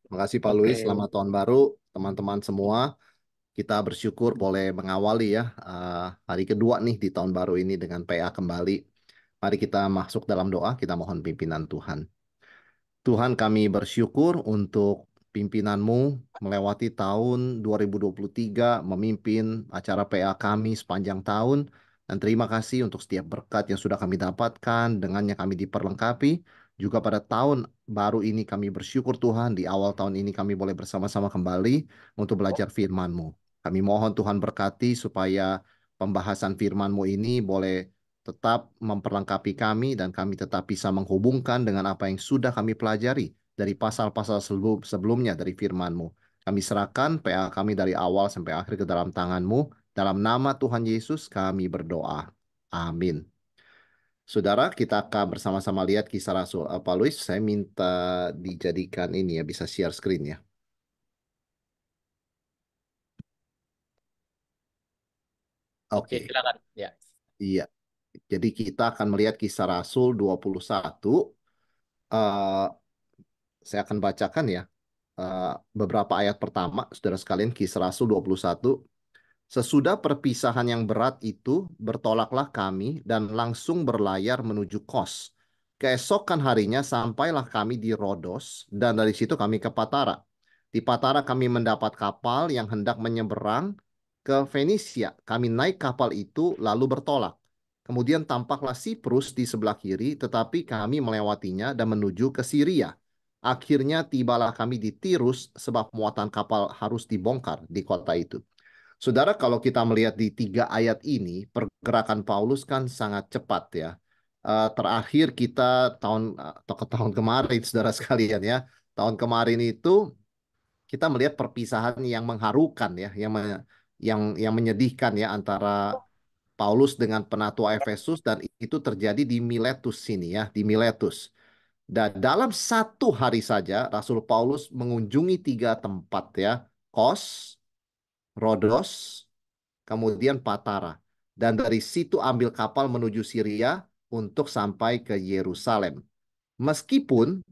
Makasih Pak Luis, Oke, selamat tahun baru teman-teman semua. Kita bersyukur boleh mengawali ya hari kedua nih di tahun baru ini dengan PA kembali. Mari kita masuk dalam doa, kita mohon pimpinan Tuhan. Tuhan, kami bersyukur untuk pimpinanmu melewati tahun 2023 memimpin acara PA kami sepanjang tahun. Dan terima kasih untuk setiap berkat yang sudah kami dapatkan, dengannya kami diperlengkapi. Juga pada tahun baru ini kami bersyukur Tuhan, di awal tahun ini kami boleh bersama-sama kembali untuk belajar firman-Mu. Kami mohon Tuhan berkati supaya pembahasan firman-Mu ini boleh tetap memperlengkapi kami dan kami tetap bisa menghubungkan dengan apa yang sudah kami pelajari dari pasal-pasal sebelumnya dari firman-Mu. Kami serahkan PA kami dari awal sampai akhir ke dalam tangan-Mu. Dalam nama Tuhan Yesus kami berdoa. Amin. Saudara, kita akan bersama-sama lihat kisah Rasul. Pak Luis, saya minta dijadikan ini ya, bisa share screen ya. oke, Oke, silakan. Ya. iya. Jadi kita akan melihat kisah Rasul 21. Eh, saya akan bacakan ya. Beberapa ayat pertama, saudara sekalian, Kisah Rasul 21. Sesudah perpisahan yang berat itu, bertolaklah kami dan langsung berlayar menuju Kos. Keesokan harinya sampailah kami di Rodos, dan dari situ kami ke Patara. Di Patara kami mendapat kapal yang hendak menyeberang ke Fenisia. Kami naik kapal itu lalu bertolak. Kemudian tampaklah Siprus di sebelah kiri, tetapi kami melewatinya dan menuju ke Syria. Akhirnya tibalah kami di Tirus sebab muatan kapal harus dibongkar di kota itu. Saudara, kalau kita melihat di tiga ayat ini, pergerakan Paulus kan sangat cepat ya. Terakhir kita atau ke tahun kemarin, saudara sekalian ya. Tahun kemarin itu kita melihat perpisahan yang mengharukan ya, yang menyedihkan ya antara Paulus dengan penatua Efesus dan itu terjadi di Miletus sini ya, di Miletus. Dan dalam satu hari saja Rasul Paulus mengunjungi tiga tempat ya, Kos, Rodos, kemudian Patara. Dan dari situ ambil kapal menuju Syria untuk sampai ke Yerusalem. Meskipun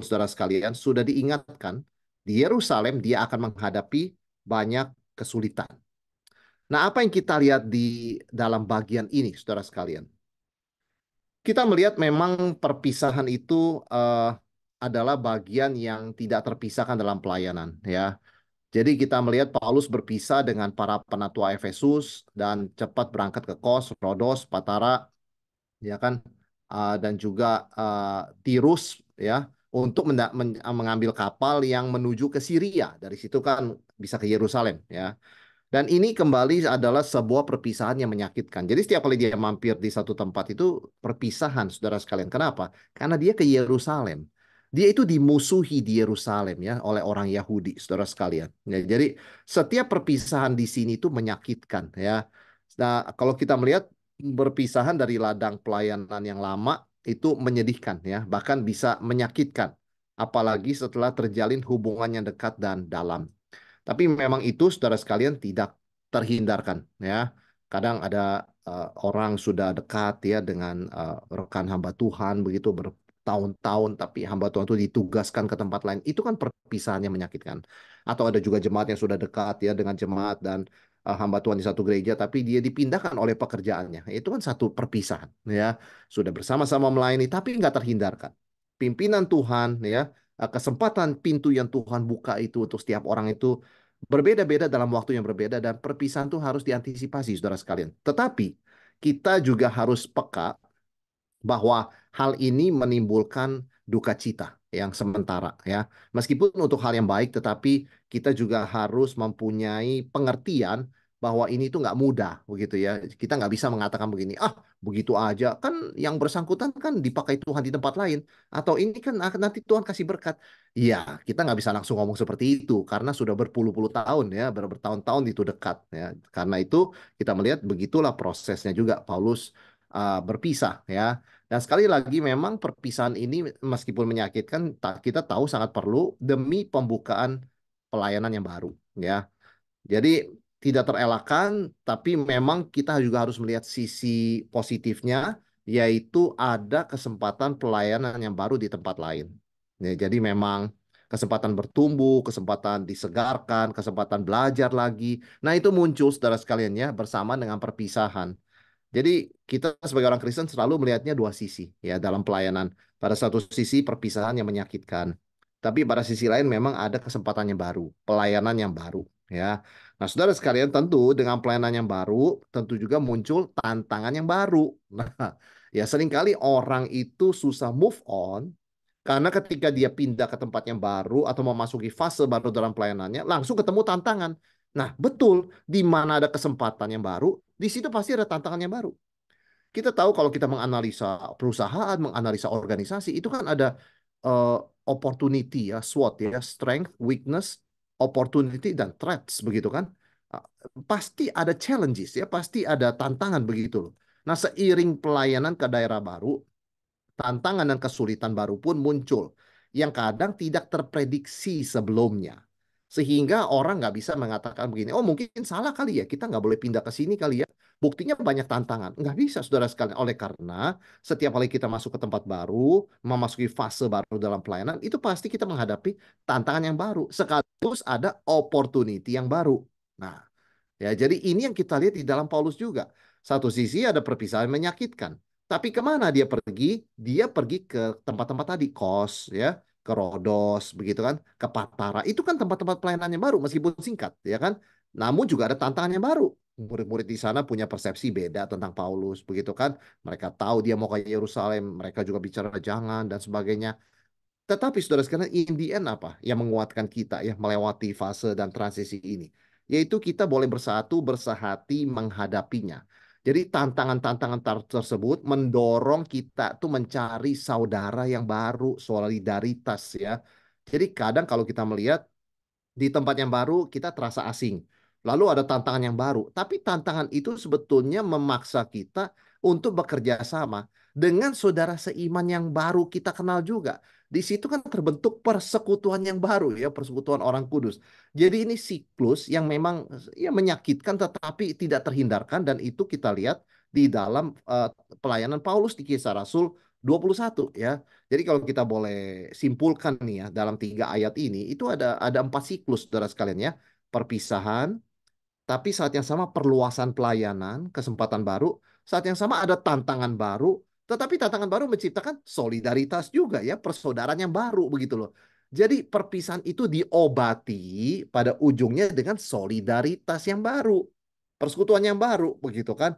saudara sekalian sudah diingatkan, di Yerusalem dia akan menghadapi banyak kesulitan. Nah, apa yang kita lihat di dalam bagian ini, saudara sekalian? Kita melihat memang perpisahan itu adalah bagian yang tidak terpisahkan dalam pelayanan, ya. Jadi kita melihat Paulus berpisah dengan para penatua Efesus dan cepat berangkat ke Kos, Rodos, Patara, ya kan, dan juga Tirus, ya, untuk mengambil kapal yang menuju ke Syria. Dari situ kan bisa ke Yerusalem, ya. Dan ini kembali adalah sebuah perpisahan yang menyakitkan. Jadi setiap kali dia mampir di satu tempat itu perpisahan, saudara sekalian. Kenapa? Karena dia ke Yerusalem. Dia itu dimusuhi di Yerusalem ya oleh orang Yahudi, saudara sekalian. Ya, jadi setiap perpisahan di sini itu menyakitkan ya. Nah, kalau kita melihat perpisahan dari ladang pelayanan yang lama itu menyedihkan ya, bahkan bisa menyakitkan. Apalagi setelah terjalin hubungan yang dekat dan dalam. Tapi memang itu saudara sekalian tidak terhindarkan ya. Kadang ada orang sudah dekat ya dengan rekan hamba Tuhan begitu bertahun-tahun tapi hamba Tuhan itu ditugaskan ke tempat lain. Itu kan perpisahannya menyakitkan. Atau ada juga jemaat yang sudah dekat ya dengan jemaat dan hamba Tuhan di satu gereja tapi dia dipindahkan oleh pekerjaannya. Itu kan satu perpisahan ya. Sudah bersama-sama melayani tapi nggak terhindarkan. Pimpinan Tuhan ya, kesempatan pintu yang Tuhan buka itu untuk setiap orang itu berbeda-beda dalam waktu yang berbeda dan perpisahan itu harus diantisipasi, saudara sekalian. Tetapi kita juga harus peka bahwa hal ini menimbulkan duka cita yang sementara ya. Meskipun untuk hal yang baik, tetapi kita juga harus mempunyai pengertian bahwa ini tuh nggak mudah begitu ya. Kita nggak bisa mengatakan begini, ah begitu aja kan yang bersangkutan kan dipakai Tuhan di tempat lain atau ini kan nanti Tuhan kasih berkat. Iya, kita nggak bisa langsung ngomong seperti itu karena sudah berpuluh-puluh tahun ya, bertahun-tahun itu dekat ya. Karena itu kita melihat begitulah prosesnya juga Paulus berpisah ya. Dan sekali lagi memang perpisahan ini meskipun menyakitkan, kita tahu sangat perlu demi pembukaan pelayanan yang baru, ya. Jadi tidak terelakkan, tapi memang kita juga harus melihat sisi positifnya, yaitu ada kesempatan pelayanan yang baru di tempat lain. Ya, jadi memang kesempatan bertumbuh, kesempatan disegarkan, kesempatan belajar lagi. Nah, itu muncul saudara sekalian ya bersama dengan perpisahan. Jadi kita sebagai orang Kristen selalu melihatnya dua sisi ya dalam pelayanan. Pada satu sisi perpisahan yang menyakitkan, tapi pada sisi lain memang ada kesempatan yang baru, pelayanan yang baru ya. Nah, saudara sekalian tentu dengan pelayanan yang baru tentu juga muncul tantangan yang baru. Nah, ya seringkali orang itu susah move on karena ketika dia pindah ke tempat yang baru atau memasuki fase baru dalam pelayanannya, langsung ketemu tantangan. Nah, betul, di mana ada kesempatan yang baru, di situ pasti ada tantangan yang baru. Kita tahu kalau kita menganalisa perusahaan, menganalisa organisasi, itu kan ada eh, opportunity ya, SWOT ya, strength, weakness, opportunity dan threats begitu kan. Ah, Pasti ada challenges ya, pasti ada tantangan begitu loh. Nah, seiring pelayanan ke daerah baru, tantangan dan kesulitan baru pun muncul yang kadang tidak terprediksi sebelumnya. Sehingga orang nggak bisa mengatakan begini, oh mungkin salah kali ya, kita nggak boleh pindah ke sini kali ya. Buktinya banyak tantangan. Nggak bisa, saudara sekalian. Oleh karena setiap kali kita masuk ke tempat baru, memasuki fase baru dalam pelayanan, itu pasti kita menghadapi tantangan yang baru. Sekaligus ada opportunity yang baru. Nah, ya, jadi ini yang kita lihat di dalam Paulus juga. Satu sisi ada perpisahan menyakitkan. Tapi kemana dia pergi? Dia pergi ke tempat-tempat tadi, Kos, ya, ke Rodos, begitu kan, ke Patara. Itu kan tempat-tempat pelayanan yang baru, meskipun singkat, ya kan. Namun juga ada tantangan yang baru. Murid-murid di sana punya persepsi beda tentang Paulus, begitu kan. Mereka tahu dia mau ke Yerusalem, mereka juga bicara jangan dan sebagainya. Tetapi saudara sekalian, in the end apa yang menguatkan kita ya melewati fase dan transisi ini? Yaitu kita boleh bersatu, bersehati menghadapinya. Jadi tantangan-tantangan tersebut mendorong kita tuh mencari saudara yang baru, solidaritas ya. Jadi kadang kalau kita melihat di tempat yang baru kita terasa asing. Lalu ada tantangan yang baru, tapi tantangan itu sebetulnya memaksa kita untuk bekerja sama dengan saudara seiman yang baru kita kenal juga. Di situ kan terbentuk persekutuan yang baru ya, persekutuan orang kudus. Jadi ini siklus yang memang ya menyakitkan tetapi tidak terhindarkan dan itu kita lihat di dalam pelayanan Paulus di Kisah Rasul 21 ya. Jadi kalau kita boleh simpulkan nih ya dalam 3 ayat ini itu ada 4 siklus saudara sekalian ya. Perpisahan, tapi saat yang sama perluasan pelayanan, kesempatan baru, saat yang sama ada tantangan baru, tetapi tantangan baru menciptakan solidaritas juga ya, persaudaraan yang baru begitu loh. Jadi perpisahan itu diobati pada ujungnya dengan solidaritas yang baru, persekutuan yang baru begitu kan.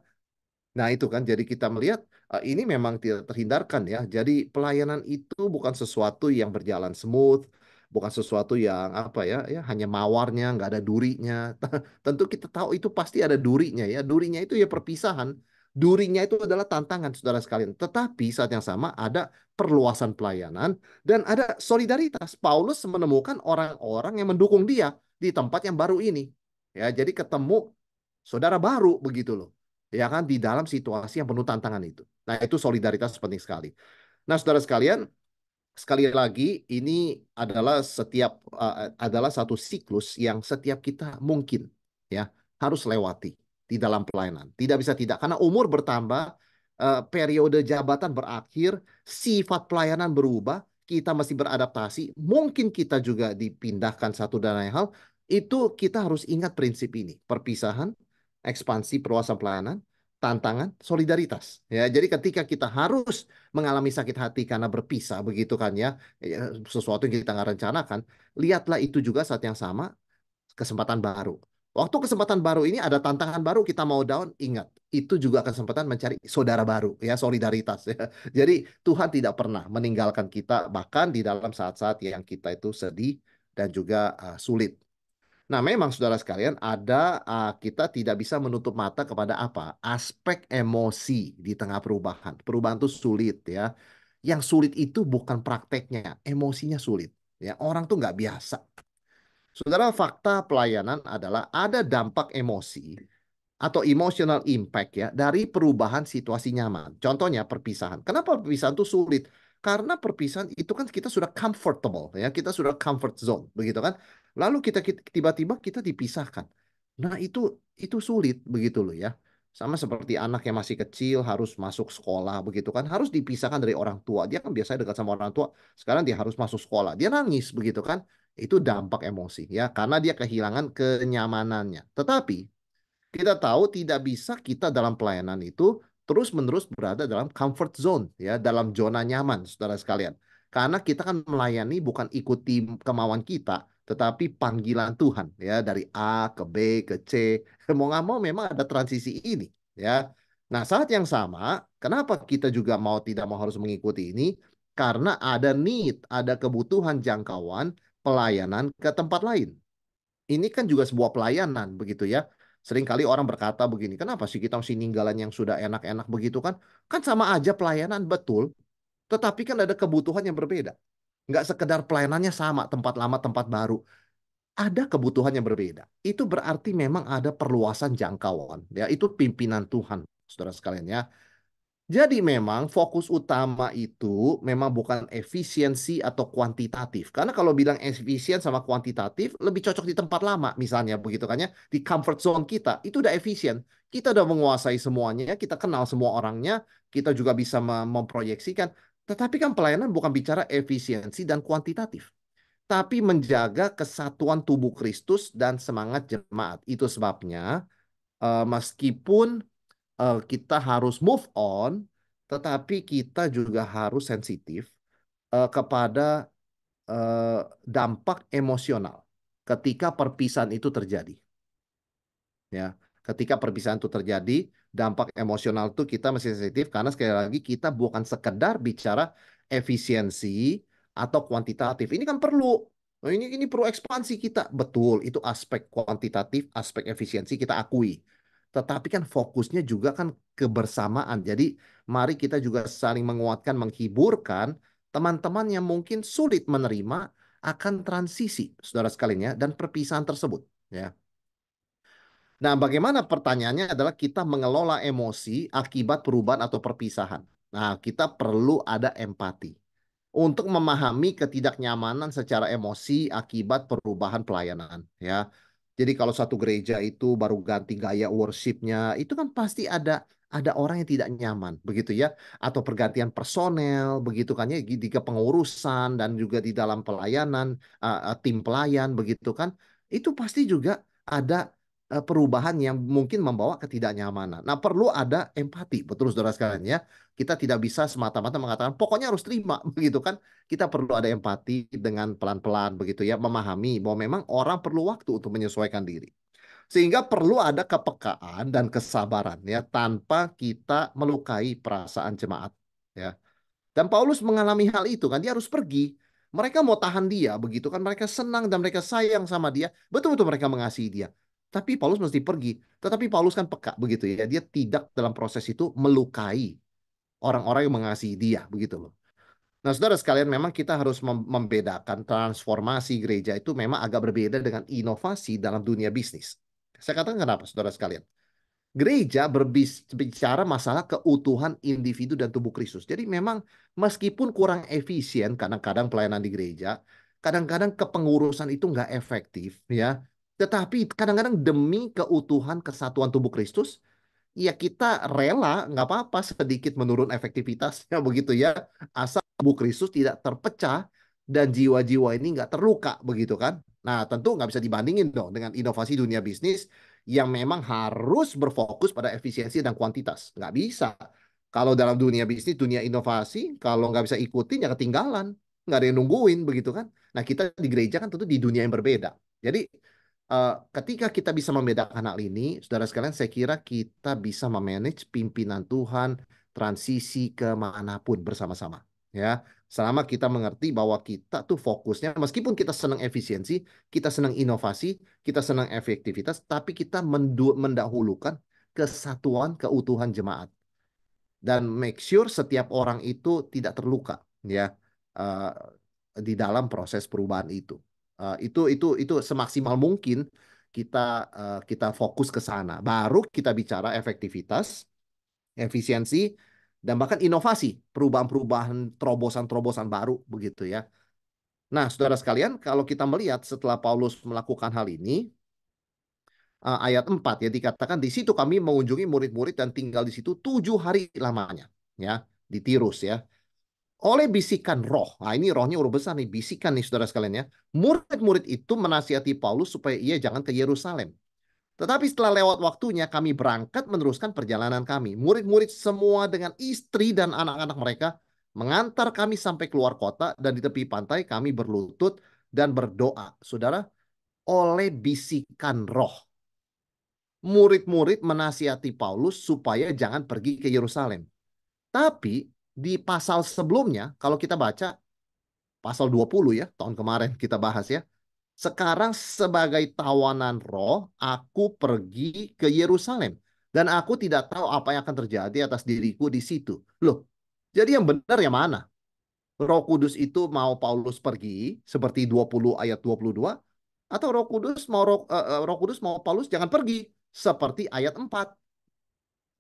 Nah, itu kan jadi kita melihat ini memang tidak terhindarkan ya. Jadi pelayanan itu bukan sesuatu yang berjalan smooth, bukan sesuatu yang apa ya, ya hanya mawarnya, nggak ada durinya. Tentu kita tahu itu pasti ada durinya ya. Durinya itu ya perpisahan. Durinya itu adalah tantangan saudara sekalian. Tetapi saat yang sama ada perluasan pelayanan dan ada solidaritas. Paulus menemukan orang-orang yang mendukung dia di tempat yang baru ini. Ya, jadi ketemu saudara baru begitu loh ya kan di dalam situasi yang penuh tantangan itu. Nah, itu solidaritas penting sekali. Nah, saudara sekalian, sekali lagi ini adalah satu siklus yang setiap kita mungkin ya harus lewati di dalam pelayanan. Tidak bisa tidak karena umur bertambah, periode jabatan berakhir, sifat pelayanan berubah, kita masih beradaptasi, mungkin kita juga dipindahkan satu dan lain hal, itu kita harus ingat prinsip ini, perpisahan, ekspansi perluasan pelayanan, tantangan, solidaritas. Ya, jadi ketika kita harus mengalami sakit hati karena berpisah begitu kan ya, sesuatu yang kita nggak rencanakan, lihatlah itu juga saat yang sama kesempatan baru. Waktu kesempatan baru ini ada tantangan baru kita mau down, ingat itu juga kesempatan mencari saudara baru ya solidaritas ya. Jadi Tuhan tidak pernah meninggalkan kita bahkan di dalam saat-saat yang kita itu sedih dan juga sulit. Nah, memang saudara sekalian, kita tidak bisa menutup mata kepada apa? Aspek emosi di tengah perubahan. Perubahan itu sulit ya. Yang sulit itu bukan prakteknya, emosinya sulit. Ya, orang tuh nggak biasa. Saudara, fakta pelayanan adalah ada dampak emosi atau emotional impact ya dari perubahan situasi nyaman. Contohnya perpisahan. Kenapa perpisahan itu sulit? Karena perpisahan itu kan kita sudah comfortable ya, kita sudah comfort zone begitu kan. Lalu tiba-tiba kita dipisahkan. Nah, itu sulit begitu loh ya. Sama seperti anak yang masih kecil harus masuk sekolah begitu kan, harus dipisahkan dari orang tua. Dia kan biasanya dekat sama orang tua, sekarang dia harus masuk sekolah. Dia nangis begitu kan. Itu dampak emosi ya, karena dia kehilangan kenyamanannya. Tetapi kita tahu tidak bisa kita dalam pelayanan itu terus-menerus berada dalam comfort zone ya, dalam zona nyaman, saudara sekalian. Karena kita kan melayani bukan ikuti kemauan kita, tetapi panggilan Tuhan ya, dari A ke B ke C. Mau nggak mau memang ada transisi ini ya. Nah, saat yang sama, kenapa kita juga mau tidak mau harus mengikuti ini? Karena ada need, ada kebutuhan jangkauan pelayanan ke tempat lain. Ini kan juga sebuah pelayanan begitu ya. Seringkali orang berkata begini, kenapa sih kita mesti ninggalan yang sudah enak-enak begitu kan? Kan sama aja pelayanan, betul. Tetapi kan ada kebutuhan yang berbeda. Nggak sekedar pelayanannya sama, tempat lama, tempat baru. Ada kebutuhan yang berbeda. Itu berarti memang ada perluasan jangkauan. Ya, itu pimpinan Tuhan, saudara sekalian ya. Jadi memang fokus utama itu memang bukan efisiensi atau kuantitatif. Karena kalau bilang efisien sama kuantitatif lebih cocok di tempat lama misalnya begitu kan ya. Di comfort zone kita itu udah efisien. Kita udah menguasai semuanya, kita kenal semua orangnya, kita juga bisa memproyeksikan. Tetapi kan pelayanan bukan bicara efisiensi dan kuantitatif, tapi menjaga kesatuan tubuh Kristus dan semangat jemaat. Itu sebabnya meskipun kita harus move on, tetapi kita juga harus sensitif kepada eh, dampak emosional ketika perpisahan itu terjadi. Ya, ketika perpisahan itu terjadi, dampak emosional itu kita masih sensitif karena sekali lagi kita bukan sekedar bicara efisiensi atau kuantitatif. Ini kan perlu. Ini perlu ekspansi kita. Betul, itu aspek kuantitatif, aspek efisiensi kita akui. Tetapi kan fokusnya juga kan kebersamaan. Jadi mari kita juga saling menguatkan, menghiburkan teman-teman yang mungkin sulit menerima akan transisi, saudara sekalian ya, dan perpisahan tersebut. Ya. Nah, bagaimana pertanyaannya adalah kita mengelola emosi akibat perubahan atau perpisahan. Nah, kita perlu ada empati untuk memahami ketidaknyamanan secara emosi akibat perubahan pelayanan, ya. Jadi kalau satu gereja itu baru ganti gaya worshipnya, itu kan pasti ada orang yang tidak nyaman, begitu ya, atau pergantian personel, begitu kan ya, di kepengurusan dan juga di dalam pelayanan, tim pelayan, begitu kan, itu pasti juga ada perubahan yang mungkin membawa ketidaknyamanan. Nah, perlu ada empati, betul saudara sekalian ya. Kita tidak bisa semata-mata mengatakan pokoknya harus terima, begitu kan? Kita perlu ada empati dengan pelan-pelan, begitu ya, memahami bahwa memang orang perlu waktu untuk menyesuaikan diri. Sehingga perlu ada kepekaan dan kesabaran ya, tanpa kita melukai perasaan jemaat ya. Dan Paulus mengalami hal itu kan, dia harus pergi. Mereka mau tahan dia, begitu kan? Mereka senang dan mereka sayang sama dia. Betul-betul mereka mengasihi dia. Tapi Paulus mesti pergi. Tetapi Paulus kan peka, begitu ya. Dia tidak dalam proses itu melukai orang-orang yang mengasihi dia, begitu loh. Nah, saudara sekalian, memang kita harus membedakan transformasi gereja itu memang agak berbeda dengan inovasi dalam dunia bisnis. Saya katakan kenapa, saudara sekalian? Gereja berbicara masalah keutuhan individu dan tubuh Kristus. Jadi memang meskipun kurang efisien kadang-kadang pelayanan di gereja, kadang-kadang kepengurusan itu nggak efektif ya. Tetapi kadang-kadang demi keutuhan kesatuan tubuh Kristus, ya kita rela nggak apa-apa sedikit menurun efektivitasnya begitu ya. Asal tubuh Kristus tidak terpecah dan jiwa-jiwa ini nggak terluka begitu kan. Nah tentu nggak bisa dibandingin dong dengan inovasi dunia bisnis yang memang harus berfokus pada efisiensi dan kuantitas. Nggak bisa. Kalau dalam dunia bisnis, dunia inovasi, kalau nggak bisa ikutin ya ketinggalan. Nggak ada yang nungguin begitu kan. Nah kita di gereja kan tentu di dunia yang berbeda. Jadi ketika kita bisa membedakan hal ini, saudara sekalian, saya kira kita bisa memanage pimpinan Tuhan transisi kemanapun bersama-sama. Ya, selama kita mengerti bahwa kita tuh fokusnya, meskipun kita senang efisiensi, kita senang inovasi, kita senang efektivitas, tapi kita mendahulukan kesatuan keutuhan jemaat dan make sure setiap orang itu tidak terluka, ya, eh, di dalam proses perubahan itu. Itu semaksimal mungkin kita kita fokus ke sana. Baru kita bicara efektivitas, efisiensi, dan bahkan inovasi, perubahan-perubahan, terobosan-terobosan baru begitu ya. Nah, saudara sekalian, kalau kita melihat setelah Paulus melakukan hal ini, ayat 4 ya, dikatakan di situ kami mengunjungi murid-murid dan tinggal di situ 7 hari lamanya ya, di Tirus ya. Oleh bisikan roh, nah ini rohnya udah besar nih, bisikan nih saudara sekalian ya. Murid-murid itu menasihati Paulus supaya ia jangan ke Yerusalem. Tetapi setelah lewat waktunya kami berangkat meneruskan perjalanan kami. Murid-murid semua dengan istri dan anak-anak mereka mengantar kami sampai keluar kota dan di tepi pantai kami berlutut dan berdoa. Saudara, oleh bisikan roh, murid-murid menasihati Paulus supaya jangan pergi ke Yerusalem. Tapi di pasal sebelumnya, kalau kita baca pasal 20 ya, tahun kemarin kita bahas ya. Sekarang sebagai tawanan roh, aku pergi ke Yerusalem. Dan aku tidak tahu apa yang akan terjadi atas diriku di situ. Loh, jadi yang benar yang mana? Roh Kudus itu mau Paulus pergi, seperti 20 ayat 22, atau Roh Kudus mau Paulus jangan pergi, seperti ayat 4.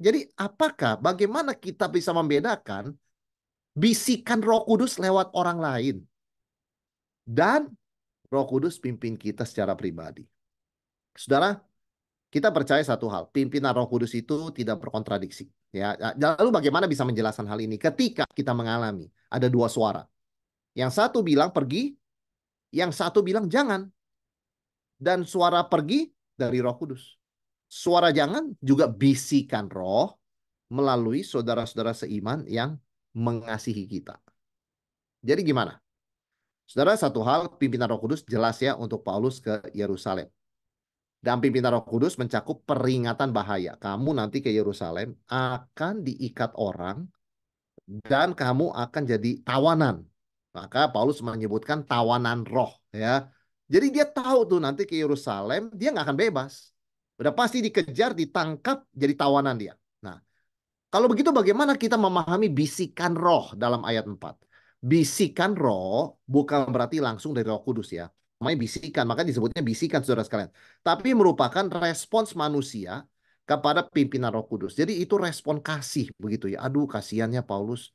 Jadi apakah, bagaimana kita bisa membedakan bisikan Roh Kudus lewat orang lain dan Roh Kudus pimpin kita secara pribadi? Saudara, kita percaya satu hal, pimpinan Roh Kudus itu tidak berkontradiksi. Ya, lalu bagaimana bisa menjelaskan hal ini? Ketika kita mengalami ada dua suara, yang satu bilang pergi, yang satu bilang jangan, dan suara pergi dari Roh Kudus. Suara jangan juga bisikan Roh melalui saudara-saudara seiman yang mengasihi kita. Jadi gimana? Saudara, satu hal, pimpinan Roh Kudus jelas ya untuk Paulus ke Yerusalem. Dan pimpinan Roh Kudus mencakup peringatan bahaya. Kamu nanti ke Yerusalem akan diikat orang dan kamu akan jadi tawanan. Maka Paulus menyebutkan tawanan roh ya. Jadi dia tahu tuh nanti ke Yerusalem dia nggak akan bebas. Udah pasti dikejar, ditangkap, jadi tawanan dia. Nah, kalau begitu bagaimana kita memahami bisikan roh dalam ayat 4? Bisikan roh bukan berarti langsung dari Roh Kudus ya. Namanya bisikan, maka disebutnya bisikan saudara sekalian. Tapi merupakan respons manusia kepada pimpinan Roh Kudus. Jadi itu respon kasih begitu ya. Aduh, kasihannya Paulus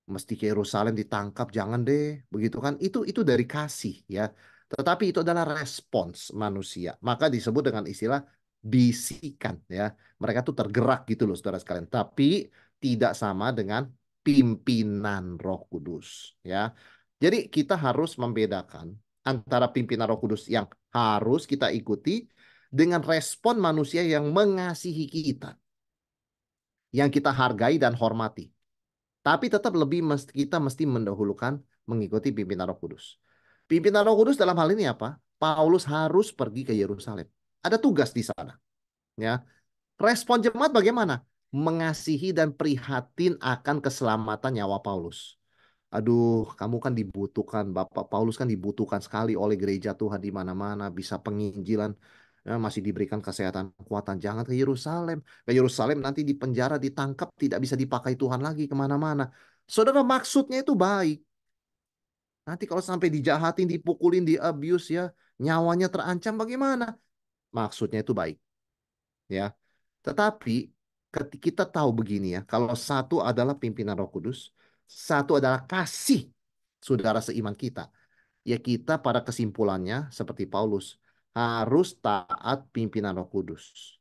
mesti ke Yerusalem ditangkap, jangan deh, begitu kan? Itu dari kasih ya. Tetapi itu adalah respons manusia. Maka disebut dengan istilah bisikan ya. Mereka tuh tergerak gitu loh saudara sekalian. Tapi tidak sama dengan pimpinan Roh Kudus ya. Jadi kita harus membedakan antara pimpinan Roh Kudus yang harus kita ikuti dengan respon manusia yang mengasihi kita, yang kita hargai dan hormati. Tapi tetap kita mesti mendahulukan mengikuti pimpinan Roh Kudus. Pimpinan Roh Kudus dalam hal ini apa? Paulus harus pergi ke Yerusalem. Ada tugas di sana. Ya, respon jemaat bagaimana? Mengasihi dan prihatin akan keselamatan nyawa Paulus. Aduh, kamu kan dibutuhkan, Bapak Paulus kan dibutuhkan sekali oleh gereja Tuhan di mana-mana, bisa penginjilan, ya, masih diberikan kesehatan, kekuatan. Jangan ke Yerusalem. Ke Yerusalem nanti di penjara, ditangkap, tidak bisa dipakai Tuhan lagi kemana-mana. Saudara, maksudnya itu baik. Nanti kalau sampai dijahatin, dipukulin, di abuse ya, nyawanya terancam bagaimana? Maksudnya itu baik, ya. Tetapi kita tahu begini ya, kalau satu adalah pimpinan Roh Kudus, satu adalah kasih saudara seiman kita. Ya kita pada kesimpulannya seperti Paulus harus taat pimpinan Roh Kudus.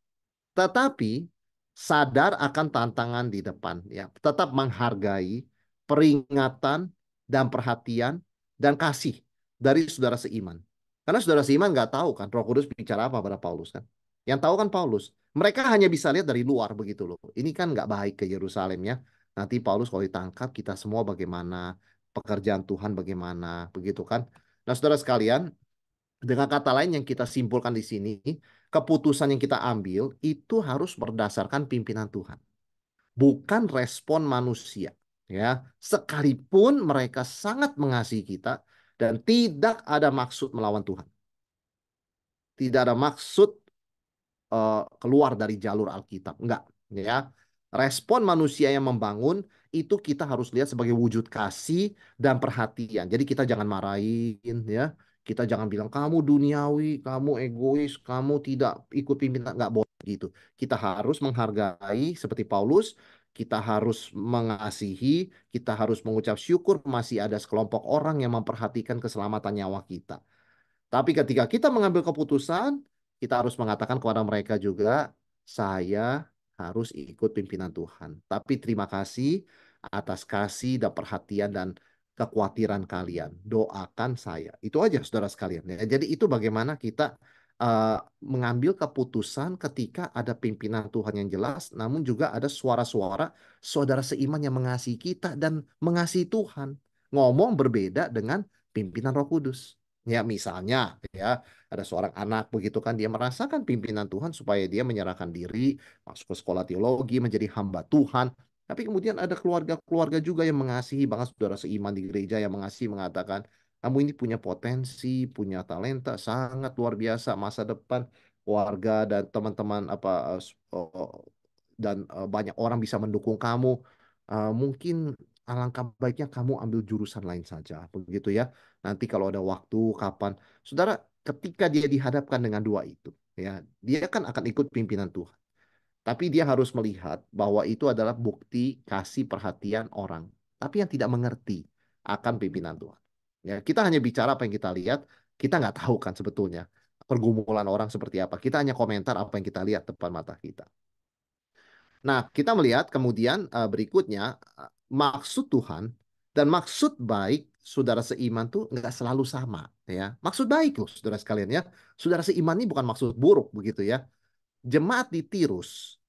Tetapi sadar akan tantangan di depan ya, tetap menghargai peringatan dan perhatian dan kasih dari saudara seiman. Karena saudara seiman nggak tahu kan Roh Kudus bicara apa pada Paulus kan. Yang tahu kan Paulus. Mereka hanya bisa lihat dari luar begitu loh. Ini kan nggak baik ke Yerusalem ya. Nanti Paulus kalau ditangkap kita semua bagaimana, pekerjaan Tuhan bagaimana, begitu kan. Nah saudara sekalian, dengan kata lain yang kita simpulkan di sini, keputusan yang kita ambil itu harus berdasarkan pimpinan Tuhan, bukan respon manusia. Ya, sekalipun mereka sangat mengasihi kita dan tidak ada maksud melawan Tuhan, tidak ada maksud keluar dari jalur Alkitab. Enggak, ya. Respon manusia yang membangun itu kita harus lihat sebagai wujud kasih dan perhatian. Jadi kita jangan marahin, ya. Kita jangan bilang kamu duniawi, kamu egois, kamu tidak ikut pimpinan, nggak boleh gitu. Kita harus menghargai seperti Paulus, kita harus mengasihi, kita harus mengucap syukur masih ada sekelompok orang yang memperhatikan keselamatan nyawa kita. Tapi ketika kita mengambil keputusan, kita harus mengatakan kepada mereka juga, saya harus ikut pimpinan Tuhan. Tapi terima kasih atas kasih dan perhatian dan kekhawatiran kalian. Doakan saya. Itu aja saudara sekalian. Ya. Jadi itu bagaimana kita uh, mengambil keputusan ketika ada pimpinan Tuhan yang jelas, namun juga ada suara-suara saudara seiman yang mengasihi kita dan mengasihi Tuhan. Ngomong berbeda dengan pimpinan Roh Kudus. Ya misalnya ya ada seorang anak begitu kan dia merasakan pimpinan Tuhan supaya dia menyerahkan diri masuk ke sekolah teologi menjadi hamba Tuhan. Tapi kemudian ada keluarga-keluarga juga yang mengasihi bahkan saudara seiman di gereja yang mengasihi mengatakan kamu ini punya potensi, punya talenta sangat luar biasa masa depan keluarga dan teman-teman apa dan banyak orang bisa mendukung kamu. Mungkin alangkah baiknya kamu ambil jurusan lain saja begitu ya. Nanti kalau ada waktu kapan saudara ketika dia dihadapkan dengan dua itu ya dia kan akan ikut pimpinan Tuhan. Tapi dia harus melihat bahwa itu adalah bukti kasih perhatian orang. Tapi yang tidak mengerti akan pimpinan Tuhan. Ya, kita hanya bicara apa yang kita lihat, kita nggak tahu kan sebetulnya pergumulan orang seperti apa. Kita hanya komentar apa yang kita lihat depan mata kita. Nah, kita melihat kemudian berikutnya maksud Tuhan dan maksud baik saudara seiman tuh nggak selalu sama ya. Maksud baik loh saudara sekalian ya. Saudara seiman ini bukan maksud buruk begitu ya. Jemaat di Tirus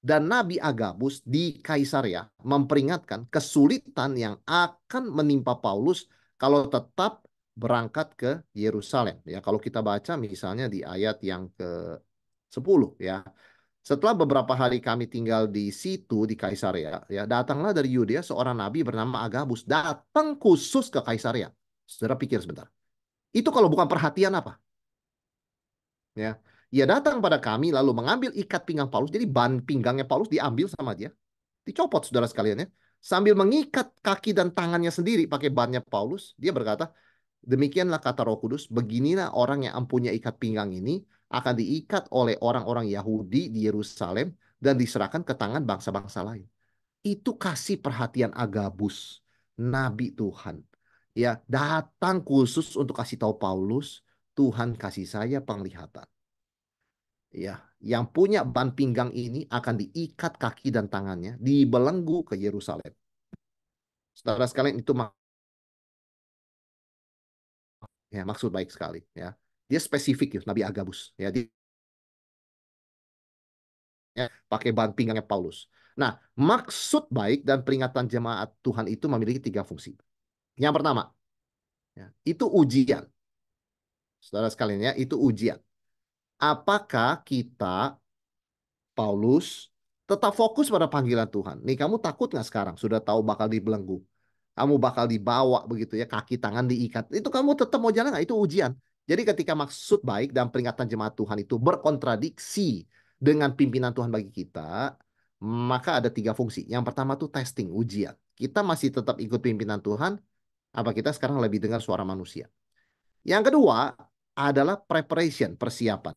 dan Nabi Agabus di Kaisaria memperingatkan kesulitan yang akan menimpa Paulus kalau tetap berangkat ke Yerusalem. Ya, kalau kita baca misalnya di ayat yang ke-10 ya. Setelah beberapa hari kami tinggal di situ di Kaisaria, ya, datanglah dari Yudea seorang nabi bernama Agabus, datang khusus ke Kaisaria. Saudara pikir sebentar. Itu kalau bukan perhatian apa? Ya. Ia datang pada kami lalu mengambil ikat pinggang Paulus. Jadi ban pinggangnya Paulus diambil sama dia. Dicopot saudara sekalian ya. Sambil mengikat kaki dan tangannya sendiri pakai bannya Paulus. Dia berkata, demikianlah kata Roh Kudus, beginilah orang yang mempunyai ikat pinggang ini akan diikat oleh orang-orang Yahudi di Yerusalem dan diserahkan ke tangan bangsa-bangsa lain. Itu kasih perhatian Agabus, Nabi Tuhan. Ya, datang khusus untuk kasih tahu Paulus, Tuhan kasih saya penglihatan. Ya, yang punya ban pinggang ini akan diikat kaki dan tangannya, dibelenggu ke Yerusalem. Saudara sekalian itu ya, maksud baik sekali ya. Dia spesifik ya, Nabi Agabus ya, dia ya, pakai ban pinggangnya Paulus. Nah, maksud baik dan peringatan jemaat Tuhan itu memiliki tiga fungsi. Yang pertama, ya, itu ujian. Saudara sekalian ya, itu ujian. Apakah kita Paulus tetap fokus pada panggilan Tuhan? Nih, kamu takut nggak sekarang? Sudah tahu bakal dibelenggu. Kamu bakal dibawa begitu ya, kaki tangan diikat. Itu kamu tetap mau jalan nggak? Itu ujian. Jadi ketika maksud baik dan peringatan jemaat Tuhan itu berkontradiksi dengan pimpinan Tuhan bagi kita, maka ada tiga fungsi. Yang pertama tuh testing, ujian. Kita masih tetap ikut pimpinan Tuhan, apa kita sekarang lebih dengar suara manusia? Yang kedua adalah preparation, persiapan.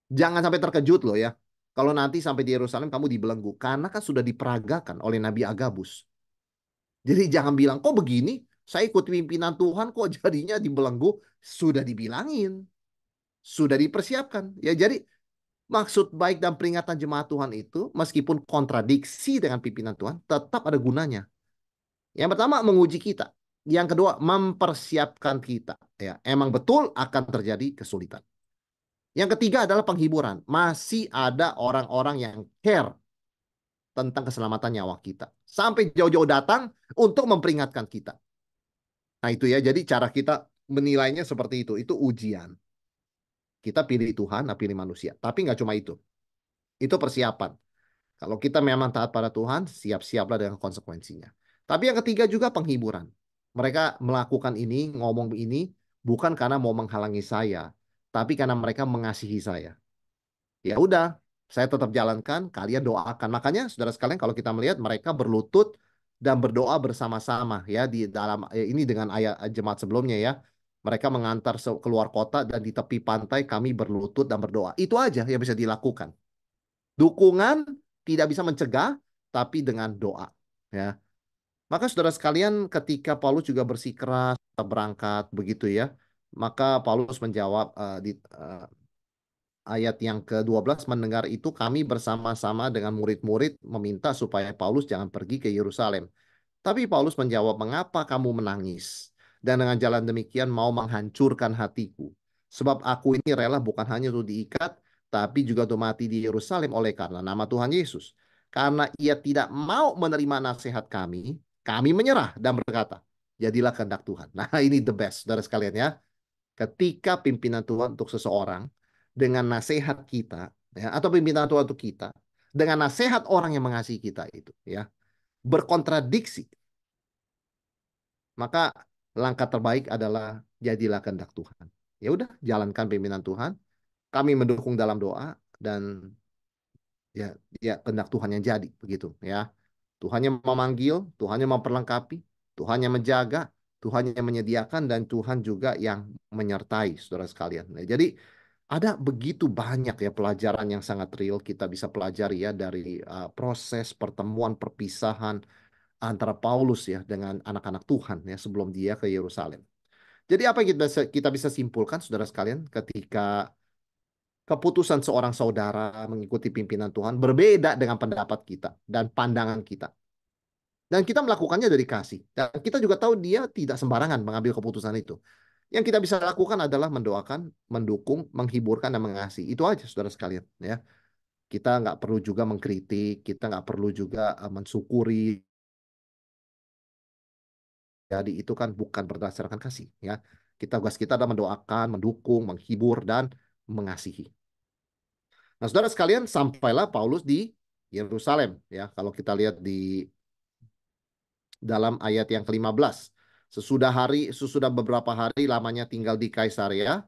Jangan sampai terkejut loh ya. Kalau nanti sampai di Yerusalem kamu dibelenggu. Karena kan sudah diperagakan oleh Nabi Agabus. Jadi jangan bilang, kok begini? Saya ikut pimpinan Tuhan, kok jadinya dibelenggu? Sudah dibilangin. Sudah dipersiapkan. Ya jadi maksud baik dan peringatan jemaat Tuhan itu, meskipun kontradiksi dengan pimpinan Tuhan, tetap ada gunanya. Yang pertama, menguji kita. Yang kedua, mempersiapkan kita. Ya, emang betul akan terjadi kesulitan. Yang ketiga adalah penghiburan. Masih ada orang-orang yang care tentang keselamatan nyawa kita. Sampai jauh-jauh datang untuk memperingatkan kita. Nah itu ya, jadi cara kita menilainya seperti itu. Itu ujian. Kita pilih Tuhan, nah pilih manusia. Tapi nggak cuma itu. Itu persiapan. Kalau kita memang taat pada Tuhan, siap-siaplah dengan konsekuensinya. Tapi yang ketiga juga penghiburan. Mereka melakukan ini, ngomong ini, bukan karena mau menghalangi saya, tapi karena mereka mengasihi saya. Ya udah, saya tetap jalankan, kalian doakan. Makanya saudara sekalian kalau kita melihat mereka berlutut dan berdoa bersama-sama ya di dalam ini dengan ayat jemaat sebelumnya ya. Mereka mengantar keluar kota dan di tepi pantai kami berlutut dan berdoa. Itu aja yang bisa dilakukan. Dukungan tidak bisa mencegah tapi dengan doa ya. Maka saudara sekalian ketika Paulus juga bersikeras berangkat begitu ya. Maka Paulus menjawab ayat yang ke-12, mendengar itu kami bersama-sama dengan murid-murid meminta supaya Paulus jangan pergi ke Yerusalem. Tapi Paulus menjawab, "Mengapa kamu menangis? Dan dengan jalan demikian mau menghancurkan hatiku. Sebab aku ini rela bukan hanya untuk diikat, tapi juga untuk mati di Yerusalem oleh karena nama Tuhan Yesus. Karena ia tidak mau menerima nasihat kami menyerah dan berkata, jadilah kehendak Tuhan." Nah, ini the best, saudara sekalian ya. Ketika pimpinan Tuhan untuk seseorang, dengan nasihat kita, ya, atau pimpinan Tuhan untuk kita, dengan nasihat orang yang mengasihi kita itu, ya, berkontradiksi, maka langkah terbaik adalah jadilah kehendak Tuhan. Ya udah, jalankan pimpinan Tuhan. Kami mendukung dalam doa dan ya ya kehendak Tuhan yang jadi begitu ya. Tuhan yang memanggil, Tuhan yang memperlengkapi, Tuhan yang menjaga, Tuhan yang menyediakan dan Tuhan juga yang menyertai saudara sekalian. Nah, jadi ada begitu banyak ya pelajaran yang sangat real kita bisa pelajari ya dari proses pertemuan perpisahan antara Paulus ya dengan anak-anak Tuhan ya sebelum dia ke Yerusalem. Jadi apa yang kita bisa simpulkan saudara sekalian ketika keputusan seorang saudara mengikuti pimpinan Tuhan berbeda dengan pendapat kita dan pandangan kita. Dan kita melakukannya dari kasih. Dan kita juga tahu dia tidak sembarangan mengambil keputusan itu. Yang kita bisa lakukan adalah mendoakan, mendukung, menghiburkan, dan mengasihi. Itu aja saudara sekalian. Ya. Kita nggak perlu juga mengkritik, kita nggak perlu juga mensyukuri. Jadi itu kan bukan berdasarkan kasih. Ya. Tugas kita adalah mendoakan, mendukung, menghibur, dan mengasihi. Nah, saudara sekalian, sampailah Paulus di Yerusalem. Ya, kalau kita lihat di dalam ayat yang ke-15. Sesudah beberapa hari lamanya tinggal di Kaisarea,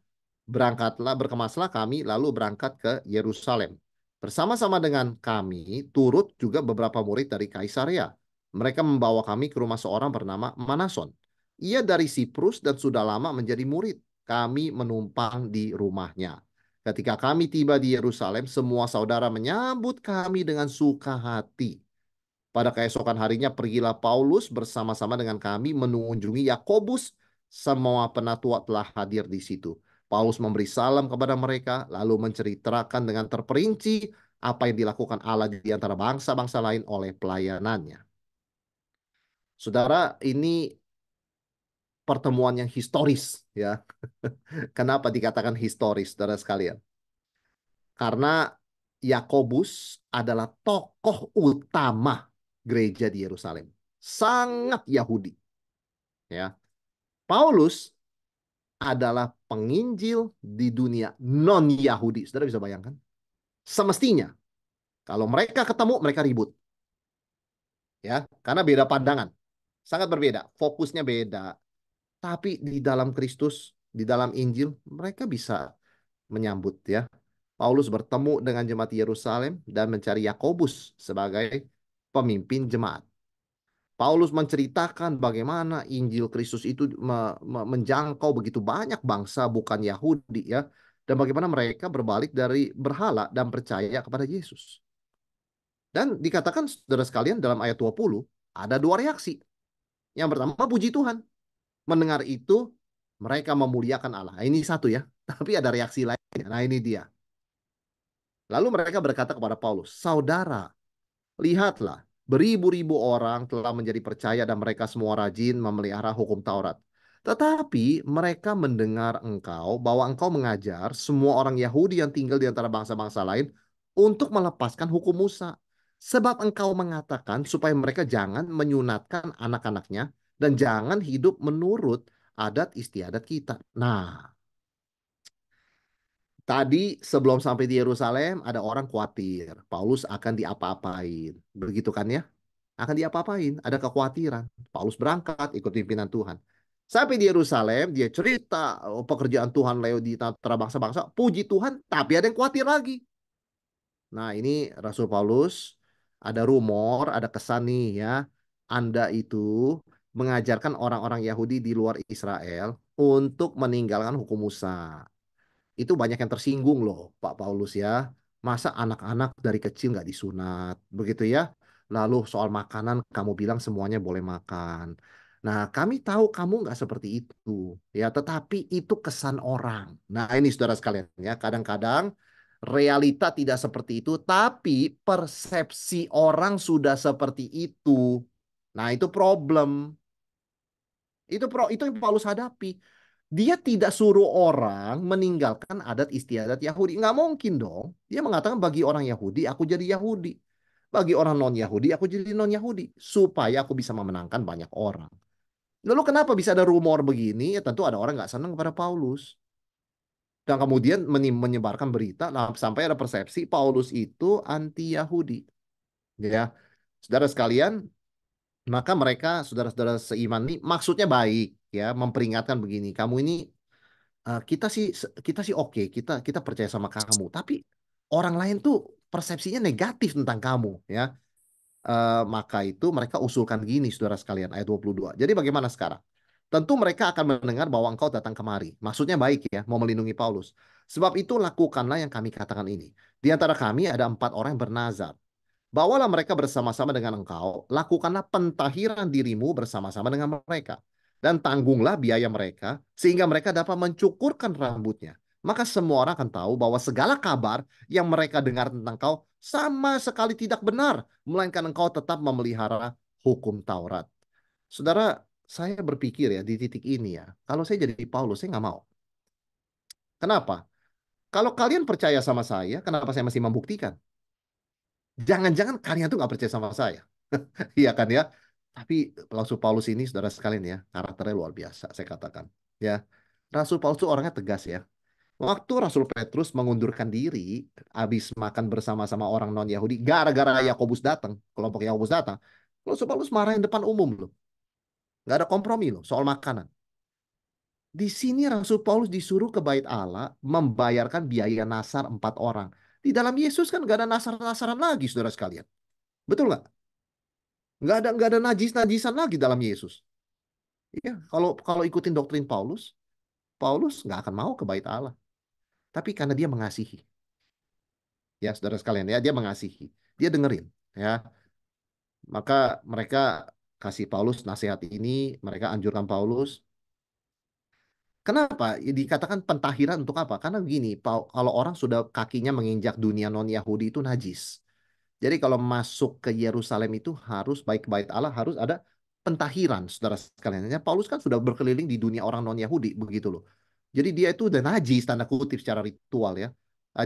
berkemaslah kami lalu berangkat ke Yerusalem. Bersama-sama dengan kami turut juga beberapa murid dari Kaisarea. Mereka membawa kami ke rumah seorang bernama Manason. Ia dari Siprus dan sudah lama menjadi murid. Kami menumpang di rumahnya. Ketika kami tiba di Yerusalem, semua saudara menyambut kami dengan suka hati. Pada keesokan harinya pergilah Paulus bersama-sama dengan kami mengunjungi Yakobus. Semua penatua telah hadir di situ. Paulus memberi salam kepada mereka, lalu menceritakan dengan terperinci apa yang dilakukan Allah di antara bangsa-bangsa lain oleh pelayanannya. Saudara, ini pertemuan yang historis, ya. Kenapa dikatakan historis, saudara sekalian? Karena Yakobus adalah tokoh utama gereja di Yerusalem. Sangat Yahudi. Ya. Paulus adalah penginjil di dunia non-Yahudi. Saudara bisa bayangkan? Semestinya, kalau mereka ketemu, mereka ribut. Ya, karena beda pandangan. Sangat berbeda. Fokusnya beda. Tapi di dalam Kristus, di dalam Injil, mereka bisa menyambut ya. Paulus bertemu dengan jemaat Yerusalem dan mencari Yakobus sebagai pemimpin jemaat. Paulus menceritakan bagaimana Injil Kristus itu menjangkau begitu banyak bangsa bukan Yahudi ya, dan bagaimana mereka berbalik dari berhala dan percaya kepada Yesus. Dan dikatakan saudara sekalian dalam ayat 20 ada dua reaksi. Yang pertama puji Tuhan. Mendengar itu mereka memuliakan Allah. Nah, ini satu ya, tapi ada reaksi lainnya. Nah, ini dia. Lalu mereka berkata kepada Paulus, "Saudara, lihatlah, beribu-ribu orang telah menjadi percaya dan mereka semua rajin memelihara hukum Taurat. Tetapi mereka mendengar bahwa engkau mengajar semua orang Yahudi yang tinggal di antara bangsa-bangsa lain untuk melepaskan hukum Musa. Sebab engkau mengatakan supaya mereka jangan menyunatkan anak-anaknya dan jangan hidup menurut adat istiadat kita." Nah, tadi sebelum sampai di Yerusalem ada orang khawatir Paulus akan diapa-apain. Begitu kan ya? Akan diapa-apain, ada kekhawatiran. Paulus berangkat ikut pimpinan Tuhan. Sampai di Yerusalem, dia cerita pekerjaan Tuhan lewat di antara bangsa-bangsa. Puji Tuhan, tapi ada yang khawatir lagi. Nah, ini Rasul Paulus, ada rumor, ada kesan nih ya. Anda itu mengajarkan orang-orang Yahudi di luar Israel untuk meninggalkan hukum Musa. Itu banyak yang tersinggung loh, Pak Paulus ya. Masa anak-anak dari kecil nggak disunat, begitu ya? Lalu soal makanan, kamu bilang semuanya boleh makan. Nah, kami tahu kamu nggak seperti itu, ya. Tetapi itu kesan orang. Nah, ini saudara sekalian ya. Kadang-kadang Realita tidak seperti itu, tapi persepsi orang sudah seperti itu. Nah, itu problem. Itu yang Paulus hadapi. Dia tidak suruh orang meninggalkan adat istiadat Yahudi. Nggak mungkin dong. Dia mengatakan bagi orang Yahudi, aku jadi Yahudi. Bagi orang non-Yahudi, aku jadi non-Yahudi. Supaya aku bisa memenangkan banyak orang. Lalu kenapa bisa ada rumor begini? Ya, tentu ada orang nggak senang kepada Paulus. Dan kemudian menyebarkan berita sampai ada persepsi Paulus itu anti-Yahudi. Ya, saudara sekalian, maka mereka saudara-saudara seiman ini maksudnya baik ya, memperingatkan begini, kamu ini kita sih oke, kita kita percaya sama kamu, tapi orang lain tuh persepsinya negatif tentang kamu ya. Maka itu mereka usulkan gini saudara sekalian ayat 22. Jadi bagaimana sekarang? Tentu mereka akan mendengar bahwa engkau datang kemari. Maksudnya baik ya, mau melindungi Paulus. Sebab itu lakukanlah yang kami katakan ini. Di antara kami ada 4 orang yang bernazar. Bawalah mereka bersama-sama dengan engkau, lakukanlah pentahiran dirimu bersama-sama dengan mereka. Dan tanggunglah biaya mereka, sehingga mereka dapat mencukurkan rambutnya. Maka semua orang akan tahu bahwa segala kabar yang mereka dengar tentang kau sama sekali tidak benar, melainkan engkau tetap memelihara hukum Taurat. Saudara, saya berpikir ya di titik ini ya, kalau saya jadi Paulus, saya nggak mau. Kenapa? Kalau kalian percaya sama saya, kenapa saya masih membuktikan? Jangan-jangan kalian tuh nggak percaya sama saya. Iya kan ya. Tapi Rasul Paulus ini saudara sekalian ya, karakternya luar biasa saya katakan. Ya. Rasul Paulus itu orangnya tegas ya. Waktu Rasul Petrus mengundurkan diri habis makan bersama-sama orang non-Yahudi gara-gara Yakobus datang, kelompok Yakobus datang. Rasul Paulus marahin depan umum loh. Nggak ada kompromi loh soal makanan. Di sini Rasul Paulus disuruh ke bait Allah membayarkan biaya nasar 4 orang. Di dalam Yesus kan nggak ada nasar-nasaran lagi saudara sekalian. Betul nggak? Nggak ada najis-najisan lagi dalam Yesus. Iya, kalau kalau ikutin doktrin Paulus, Paulus nggak akan mau ke bait Allah. Tapi karena dia mengasihi, ya saudara sekalian ya, dia mengasihi, dia dengerin, ya. Maka mereka kasih Paulus nasihat ini, mereka anjurkan Paulus. Kenapa? Ya, dikatakan pentahiran untuk apa? Karena begini, kalau orang sudah kakinya menginjak dunia non-Yahudi itu najis. Jadi kalau masuk ke Yerusalem itu harus baik bait Allah harus ada pentahiran, saudara sekalian. Ya, Paulus kan sudah berkeliling di dunia orang non-Yahudi begitu loh. Jadi dia itu udah najis tanda kutip secara ritual ya.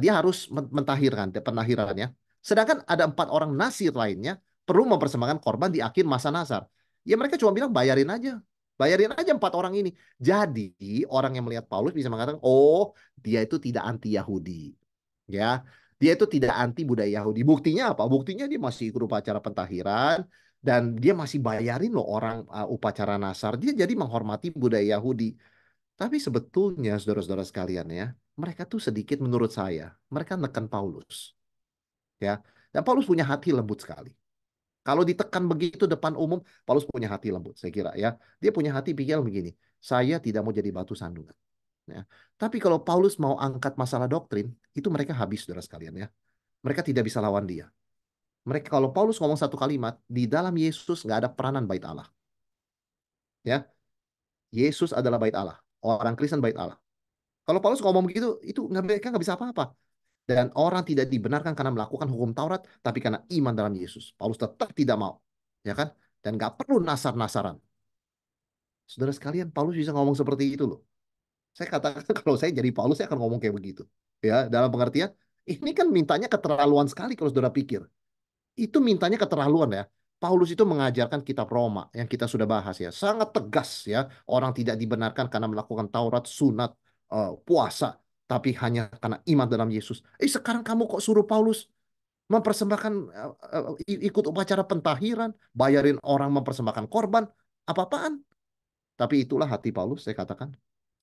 Dia harus mentahirkan, pentahiran ya. Sedangkan ada 4 orang nasir lainnya perlu mempersembahkan korban di akhir masa nasar. Ya mereka cuma bilang bayarin aja. Bayarin aja 4 orang ini. Jadi orang yang melihat Paulus bisa mengatakan, oh dia itu tidak anti Yahudi. Ya, dia itu tidak anti budaya Yahudi. Buktinya apa? Buktinya dia masih ikut upacara pentahiran dan dia masih bayarin loh orang upacara Nasar. Dia jadi menghormati budaya Yahudi. Tapi sebetulnya saudara-saudara sekalian ya, mereka tuh sedikit menurut saya, mereka neken Paulus. Ya, dan Paulus punya hati lembut sekali. Kalau ditekan begitu depan umum, Paulus punya hati lembut, saya kira ya. Dia punya hati pikir begini, saya tidak mau jadi batu sandungan. Ya. Tapi kalau Paulus mau angkat masalah doktrin, itu mereka habis, saudara sekalian ya. Mereka tidak bisa lawan dia. Mereka kalau Paulus ngomong satu kalimat, di dalam Yesus nggak ada peranan bait Allah. Ya, Yesus adalah bait Allah. Orang Kristen bait Allah. Kalau Paulus ngomong begitu, itu nggak mereka nggak bisa apa-apa. Dan orang tidak dibenarkan karena melakukan hukum Taurat, tapi karena iman dalam Yesus. Paulus tetap tidak mau, ya kan? Dan nggak perlu nasar-nasaran. Saudara sekalian, Paulus bisa ngomong seperti itu loh. Saya katakan kalau saya jadi Paulus, saya akan ngomong kayak begitu. Ya, dalam pengertian, ini kan mintanya keterlaluan sekali kalau saudara pikir. Itu mintanya keterlaluan ya. Paulus itu mengajarkan kitab Roma yang kita sudah bahas ya. Sangat tegas ya. Orang tidak dibenarkan karena melakukan Taurat, sunat, puasa. Tapi hanya karena iman dalam Yesus. Sekarang kamu kok suruh Paulus mempersembahkan, ikut upacara pentahiran. Bayarin orang mempersembahkan korban. Apa-apaan. Tapi itulah hati Paulus, saya katakan.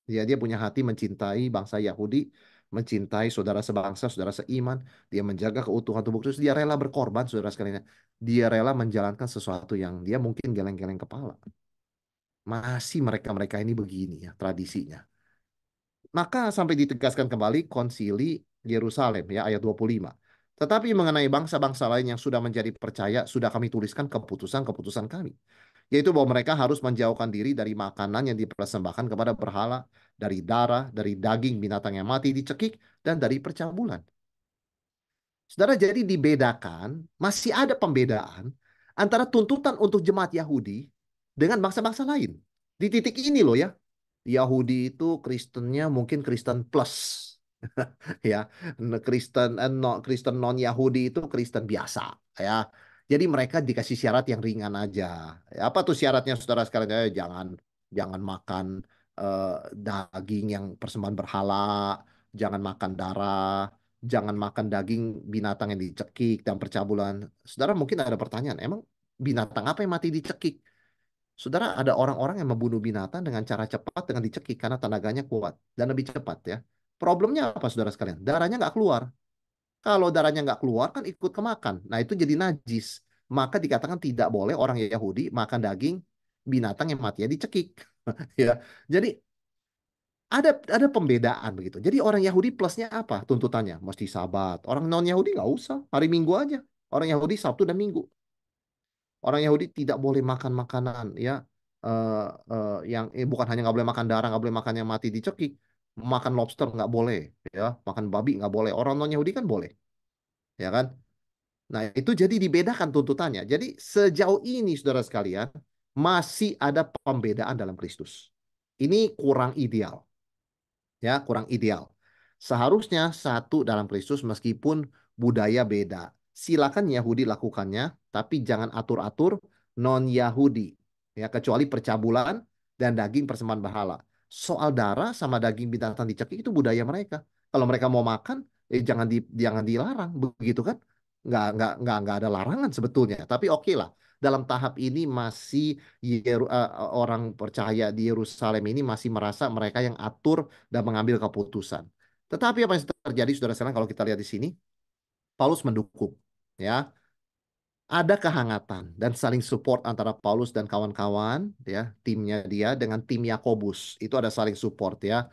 Dia punya hati mencintai bangsa Yahudi, mencintai saudara sebangsa, saudara seiman. Dia menjaga keutuhan tubuh Kristus. Dia rela berkorban, saudara sekalian. Dia rela menjalankan sesuatu yang dia mungkin geleng-geleng kepala. Masih mereka-mereka ini begini ya tradisinya. Maka sampai ditegaskan kembali konsili Yerusalem ya ayat 25. Tetapi mengenai bangsa-bangsa lain yang sudah menjadi percaya, sudah kami tuliskan keputusan-keputusan kami. Yaitu bahwa mereka harus menjauhkan diri dari makanan yang dipersembahkan kepada berhala, dari darah, dari daging binatang yang mati dicekik, dan dari percabulan. Saudara, jadi dibedakan, masih ada pembedaan antara tuntutan untuk jemaat Yahudi dengan bangsa-bangsa lain. Di titik ini loh ya, Yahudi itu Kristennya mungkin Kristen plus, ya. Kristen non Yahudi itu Kristen biasa, ya. Jadi mereka dikasih syarat yang ringan aja. Ya, apa tuh syaratnya saudara sekalian? Jangan jangan makan daging yang persembahan berhala, jangan makan darah, jangan makan daging binatang yang dicekik dan percabulan. Saudara mungkin ada pertanyaan, emang binatang apa yang mati dicekik? Saudara, ada orang-orang yang membunuh binatang dengan cara cepat dengan dicekik karena tenaganya kuat dan lebih cepat ya. Problemnya apa saudara sekalian? Darahnya nggak keluar. Kalau darahnya nggak keluar kan ikut kemakan. Nah itu jadi najis. Maka dikatakan tidak boleh orang Yahudi makan daging binatang yang matinya dicekik. Ya, jadi ada pembedaan begitu. Jadi orang Yahudi plusnya apa? Tuntutannya mesti Sabat. Orang non Yahudi nggak usah. Hari Minggu aja. Orang Yahudi Sabtu dan Minggu. Orang Yahudi tidak boleh makan makanan ya yang bukan hanya nggak boleh makan darah, nggak boleh makan yang mati dicekik, makan lobster nggak boleh, ya, makan babi nggak boleh. Orang non Yahudi kan boleh, ya kan? Nah itu jadi dibedakan tuntutannya. Jadi sejauh ini saudara sekalian masih ada pembedaan dalam Kristus. Ini kurang ideal, ya kurang ideal. Seharusnya satu dalam Kristus meskipun budaya beda. Silakan Yahudi lakukannya, tapi jangan atur-atur non-Yahudi. Ya, kecuali percabulan dan daging persembahan berhala. Soal darah sama daging binatang dicekik itu budaya mereka. Kalau mereka mau makan, jangan dilarang, begitu kan? Nggak ada larangan sebetulnya. Tapi oke lah, dalam tahap ini masih orang percaya di Yerusalem ini masih merasa mereka yang atur dan mengambil keputusan. Tetapi apa yang terjadi, saudara sekalian, kalau kita lihat di sini, Paulus mendukung, ya, ada kehangatan dan saling support antara Paulus dan kawan-kawan, ya, timnya dia dengan tim Yakobus. Itu ada saling support, ya,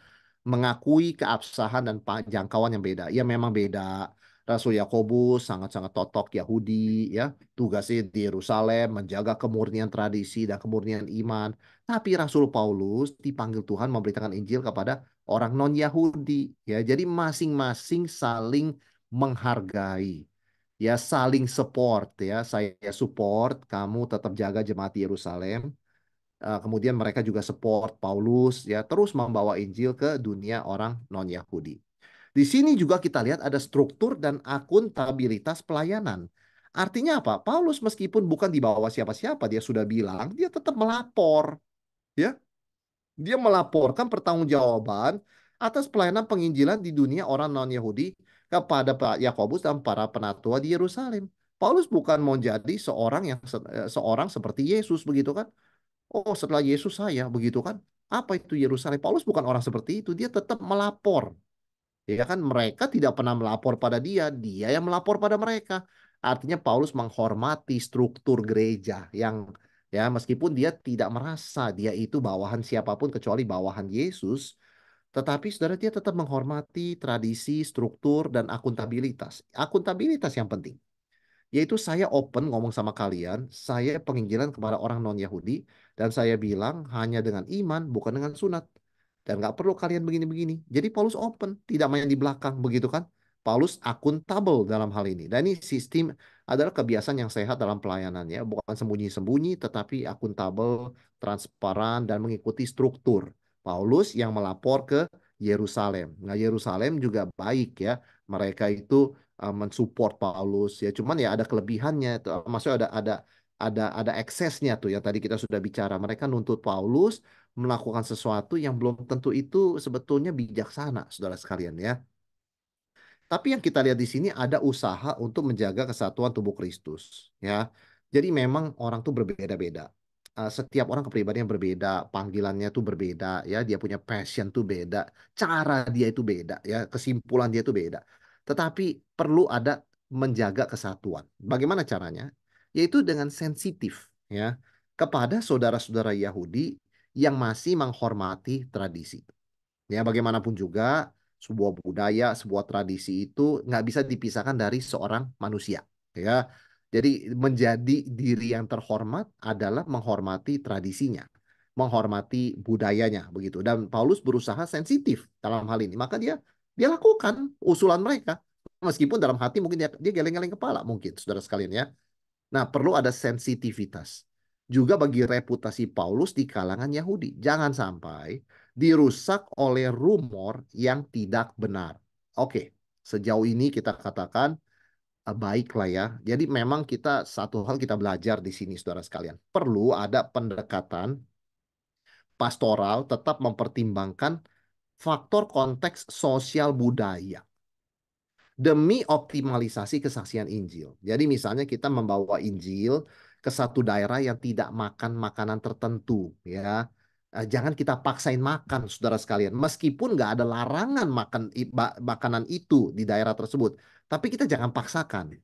mengakui keabsahan dan jangkauan yang beda. Ya, memang beda. Rasul Yakobus sangat-sangat totok Yahudi, ya, tugasnya di Yerusalem menjaga kemurnian tradisi dan kemurnian iman. Tapi Rasul Paulus dipanggil Tuhan memberitakan Injil kepada orang non-Yahudi, ya. Jadi masing-masing saling menghargai, ya, saling support, ya. Saya support kamu tetap jaga jemaat di Yerusalem. Kemudian mereka juga support Paulus, ya, terus membawa Injil ke dunia orang non-Yahudi. Di sini juga kita lihat ada struktur dan akuntabilitas pelayanan. Artinya apa? Paulus meskipun bukan di bawah siapa-siapa, dia sudah bilang, dia tetap melapor, ya. Dia melaporkan pertanggungjawaban atas pelayanan penginjilan di dunia orang non-Yahudi kepada Pak Yakobus dan para penatua di Yerusalem. Paulus bukan mau jadi seorang seperti Yesus begitu kan? Oh, setelah Yesus saya begitu kan? Apa itu Yerusalem? Paulus bukan orang seperti itu. Dia tetap melapor. Ya kan, mereka tidak pernah melapor pada dia, dia yang melapor pada mereka. Artinya Paulus menghormati struktur gereja yang, ya, meskipun dia tidak merasa dia itu bawahan siapapun kecuali bawahan Yesus, tetapi saudara dia tetap menghormati tradisi, struktur dan akuntabilitas. Akuntabilitas yang penting. Yaitu saya open ngomong sama kalian, saya penginjilan kepada orang non-Yahudi, dan saya bilang hanya dengan iman, bukan dengan sunat. Dan nggak perlu kalian begini-begini. Jadi Paulus open, tidak main di belakang, begitu kan? Paulus akuntabel dalam hal ini. Dan ini sistem adalah kebiasaan yang sehat dalam pelayanannya, bukan sembunyi-sembunyi, tetapi akuntabel, transparan, dan mengikuti struktur. Paulus yang melapor ke Yerusalem. Nah, Yerusalem juga baik ya. Mereka itu mensupport Paulus ya, cuman ya ada kelebihannya tuh. Maksudnya ada eksesnya tuh yang tadi kita sudah bicara. Mereka nuntut Paulus melakukan sesuatu yang belum tentu itu sebetulnya bijaksana, saudara sekalian ya. Tapi yang kita lihat di sini ada usaha untuk menjaga kesatuan tubuh Kristus, ya. Jadi memang orang tuh berbeda-beda. Setiap orang kepribadian berbeda, panggilannya tuh berbeda, ya. Dia punya passion tuh beda, cara dia itu beda, ya. Kesimpulan dia tuh beda. Tetapi perlu ada menjaga kesatuan. Bagaimana caranya? Yaitu dengan sensitif, ya, kepada saudara-saudara Yahudi yang masih menghormati tradisi. Ya, bagaimanapun juga sebuah budaya, sebuah tradisi itu nggak bisa dipisahkan dari seorang manusia. Ya, jadi menjadi diri yang terhormat adalah menghormati tradisinya, menghormati budayanya, begitu. Dan Paulus berusaha sensitif dalam hal ini. Maka dia lakukan usulan mereka. Meskipun dalam hati mungkin dia geleng-geleng kepala mungkin, saudara sekalian ya. Nah, perlu ada sensitivitas. Juga bagi reputasi Paulus di kalangan Yahudi. Jangan sampai dirusak oleh rumor yang tidak benar. Oke, sejauh ini kita katakan baik lah ya. Jadi memang kita satu hal kita belajar di sini, saudara sekalian. Perlu ada pendekatan pastoral tetap mempertimbangkan faktor konteks sosial budaya demi optimalisasi kesaksian Injil. Jadi misalnya kita membawa Injil ke satu daerah yang tidak makan makanan tertentu, ya. Jangan kita paksain makan, saudara sekalian. Meskipun nggak ada larangan makan makanan itu di daerah tersebut, tapi kita jangan paksakan,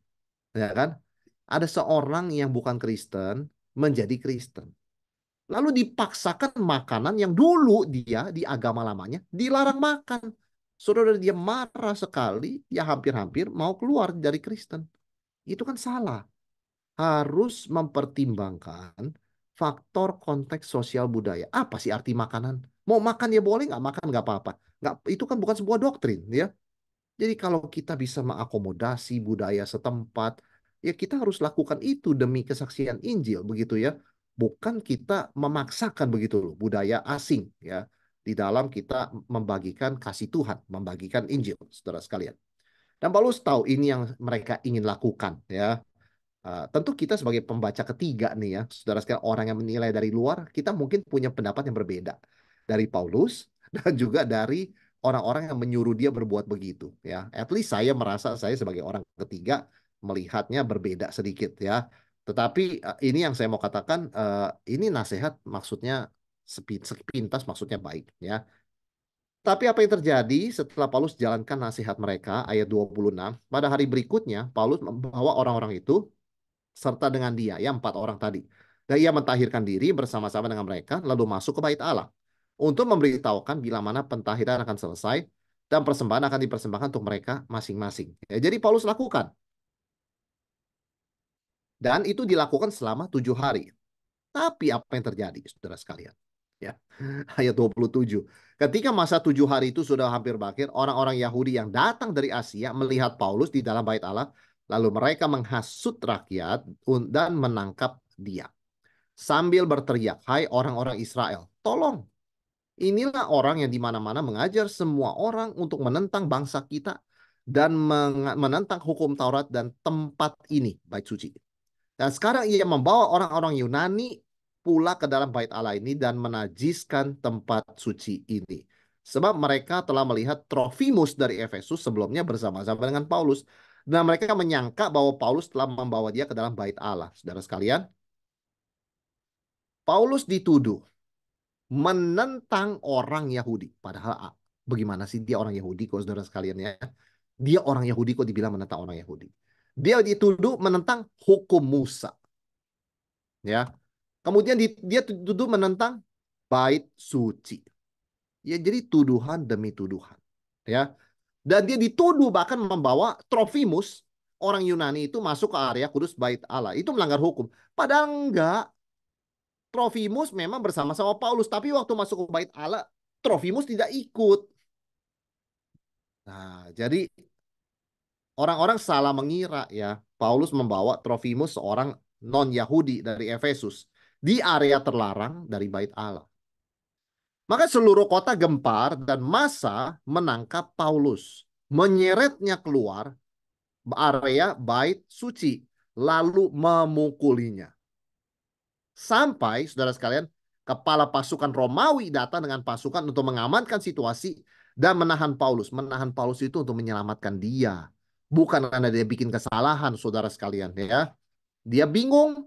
ya kan? Ada seorang yang bukan Kristen menjadi Kristen. Lalu dipaksakan makanan yang dulu dia di agama lamanya dilarang makan. Saudara, dia marah sekali, dia hampir-hampir mau keluar dari Kristen. Itu kan salah. Harus mempertimbangkan faktor konteks sosial budaya. Apa sih arti makanan? Mau makan ya boleh, nggak makan nggak apa-apa. Nggak, itu kan bukan sebuah doktrin, ya. Jadi kalau kita bisa mengakomodasi budaya setempat, ya kita harus lakukan itu demi kesaksian Injil, begitu ya. Bukan kita memaksakan begitu loh, budaya asing ya. Di dalam kita membagikan kasih Tuhan, membagikan Injil, saudara sekalian. Dan Paulus tahu ini yang mereka ingin lakukan ya. Tentu kita sebagai pembaca ketiga nih ya, saudara sekalian, orang yang menilai dari luar, kita mungkin punya pendapat yang berbeda dari Paulus dan juga dari orang-orang yang menyuruh dia berbuat begitu ya. At least saya merasa saya sebagai orang ketiga melihatnya berbeda sedikit ya. Tetapi ini yang saya mau katakan, ini nasihat maksudnya sepintas maksudnya baik ya. Tapi apa yang terjadi setelah Paulus jalankan nasihat mereka ayat 26, pada hari berikutnya Paulus membawa orang-orang itu serta dengan dia, ya 4 orang tadi. Dan ia mentahirkan diri bersama-sama dengan mereka, lalu masuk ke bait Allah untuk memberitahukan bila mana pentahiran akan selesai dan persembahan akan dipersembahkan untuk mereka masing-masing. Ya, jadi Paulus lakukan. Dan itu dilakukan selama 7 hari. Tapi apa yang terjadi, saudara sekalian? Ya, ayat 27. Ketika masa 7 hari itu sudah hampir berakhir, orang-orang Yahudi yang datang dari Asia melihat Paulus di dalam bait Allah, lalu mereka menghasut rakyat dan menangkap dia. Sambil berteriak, hai orang-orang Israel, tolong. Inilah orang yang di mana-mana mengajar semua orang untuk menentang bangsa kita dan menentang hukum Taurat dan tempat ini, bait suci. Dan sekarang ia membawa orang-orang Yunani pula ke dalam bait Allah ini dan menajiskan tempat suci ini. Sebab mereka telah melihat Trofimus dari Efesus sebelumnya bersama-sama dengan Paulus. Dan mereka menyangka bahwa Paulus telah membawa dia ke dalam bait Allah. Saudara sekalian, Paulus dituduh menentang orang Yahudi. Padahal bagaimana sih dia orang Yahudi kok, saudara sekalian ya? Dia orang Yahudi kok dibilang menentang orang Yahudi. Dia dituduh menentang hukum Musa. Ya, kemudian dia tuduh menentang bait suci. Ya, jadi tuduhan demi tuduhan. Ya, dan dia dituduh bahkan membawa Trofimus, orang Yunani itu masuk ke area kudus bait Allah. Itu melanggar hukum. Padahal enggak. Trofimus memang bersama-sama Paulus, tapi waktu masuk ke bait Allah, Trofimus tidak ikut. Nah, jadi orang-orang salah mengira ya, Paulus membawa Trofimus seorang non-Yahudi dari Efesus di area terlarang dari bait Allah. Maka seluruh kota gempar dan massa menangkap Paulus, menyeretnya keluar area bait suci, lalu memukulinya. Sampai, saudara sekalian, kepala pasukan Romawi datang dengan pasukan untuk mengamankan situasi dan menahan Paulus. Menahan Paulus itu untuk menyelamatkan dia. Bukan karena dia bikin kesalahan, saudara sekalian. Ya, dia bingung.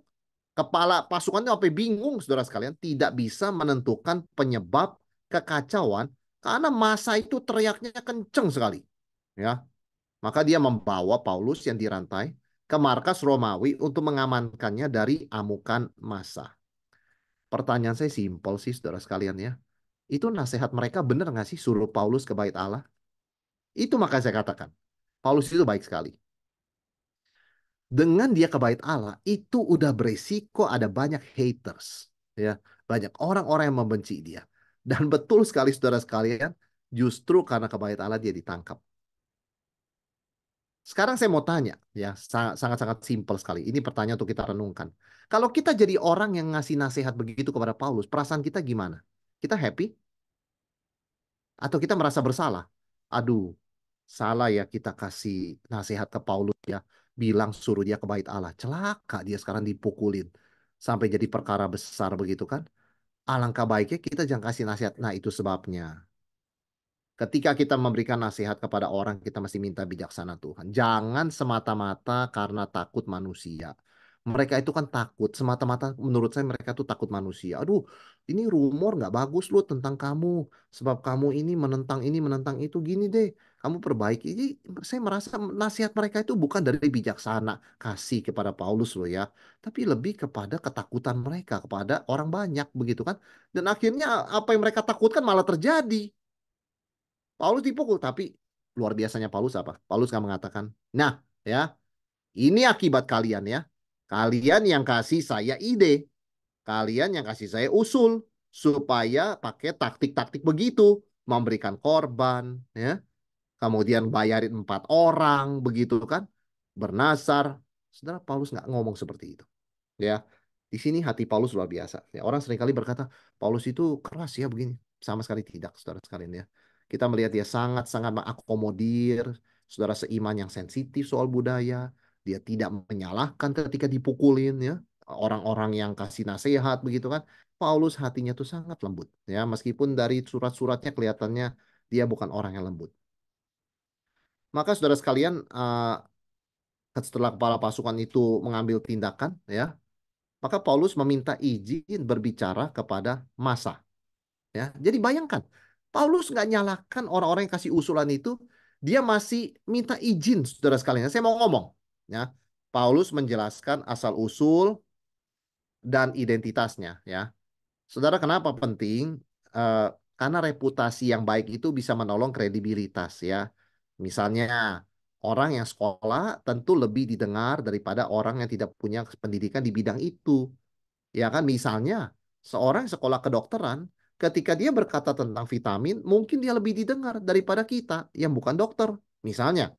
Kepala pasukannya sampai bingung, saudara sekalian. Tidak bisa menentukan penyebab kekacauan karena masa itu teriaknya kenceng sekali. Ya, maka dia membawa Paulus yang dirantai ke markas Romawi untuk mengamankannya dari amukan massa. Pertanyaan saya simpel sih, saudara sekalian ya. Itu nasihat mereka benar nggak sih suruh Paulus ke bait Allah? Itu maka saya katakan. Paulus itu baik sekali. Dengan dia ke bait Allah, itu udah beresiko ada banyak haters. Ya, banyak orang-orang yang membenci dia. Dan betul sekali saudara sekalian, justru karena ke bait Allah dia ditangkap. Sekarang saya mau tanya, ya, sangat-sangat simpel sekali. Ini pertanyaan untuk kita renungkan. Kalau kita jadi orang yang ngasih nasihat begitu kepada Paulus, perasaan kita gimana? Kita happy atau kita merasa bersalah? Aduh, salah ya kita kasih nasihat ke Paulus ya, bilang suruh dia ke bait Allah. Celaka dia sekarang dipukulin sampai jadi perkara besar begitu kan? Alangkah baiknya kita jangan kasih nasihat. Nah, itu sebabnya. Ketika kita memberikan nasihat kepada orang, kita mesti minta bijaksana Tuhan. Jangan semata-mata karena takut manusia. Mereka itu kan takut, semata-mata menurut saya mereka tuh takut manusia. Aduh, ini rumor nggak bagus loh tentang kamu. Sebab kamu ini, menentang itu. Gini deh, kamu perbaiki. Jadi saya merasa nasihat mereka itu bukan dari bijaksana kasih kepada Paulus loh ya. Tapi lebih kepada ketakutan mereka kepada orang banyak begitu kan. Dan akhirnya apa yang mereka takutkan malah terjadi. Paulus dipukul, tapi luar biasanya Paulus apa? Paulus nggak mengatakan, nah ya, ini akibat kalian ya. Kalian yang kasih saya ide, kalian yang kasih saya usul, supaya pakai taktik-taktik begitu, memberikan korban, ya, kemudian bayarin 4 orang, begitu kan, bernasar. Saudara Paulus nggak ngomong seperti itu. Ya, di sini hati Paulus luar biasa. Ya, orang seringkali berkata Paulus itu keras ya begini. Sama sekali tidak, saudara sekalian ya. Kita melihat dia sangat-sangat mengakomodir saudara seiman yang sensitif soal budaya. Dia tidak menyalahkan ketika dipukulin ya. Orang-orang yang kasih nasihat begitu kan. Paulus hatinya tuh sangat lembut ya. Meskipun dari surat-suratnya kelihatannya dia bukan orang yang lembut. Maka saudara sekalian, setelah kepala pasukan itu mengambil tindakan ya, maka Paulus meminta izin berbicara kepada massa. Ya, jadi bayangkan, Paulus nggak nyalahkan orang-orang yang kasih usulan itu, dia masih minta izin, saudara sekalian. Saya mau ngomong, ya, Paulus menjelaskan asal usul dan identitasnya. Ya, saudara, kenapa penting? Eh, karena reputasi yang baik itu bisa menolong kredibilitas. Ya, misalnya orang yang sekolah tentu lebih didengar daripada orang yang tidak punya pendidikan di bidang itu. Ya kan, misalnya seorang yang sekolah kedokteran, ketika dia berkata tentang vitamin, mungkin dia lebih didengar daripada kita yang bukan dokter. Misalnya,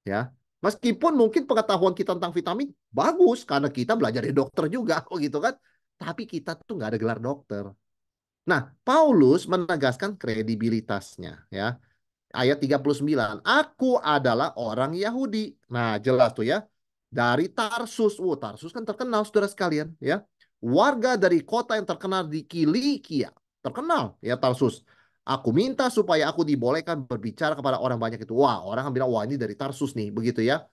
ya. Meskipun mungkin pengetahuan kita tentang vitamin bagus karena kita belajar di dokter juga, oh gitu kan. Tapi kita tuh nggak ada gelar dokter. Nah, Paulus menegaskan kredibilitasnya, ya. Ayat 39, aku adalah orang Yahudi. Nah, jelas tuh ya. Dari Tarsus. Tarsus kan terkenal, saudara sekalian. Ya, warga dari kota yang terkenal di Kilikia. Terkenal ya Tarsus. Aku minta supaya aku dibolehkan berbicara kepada orang banyak itu. Wah, orang akan bilang, wah ini dari Tarsus nih. Begitu ya.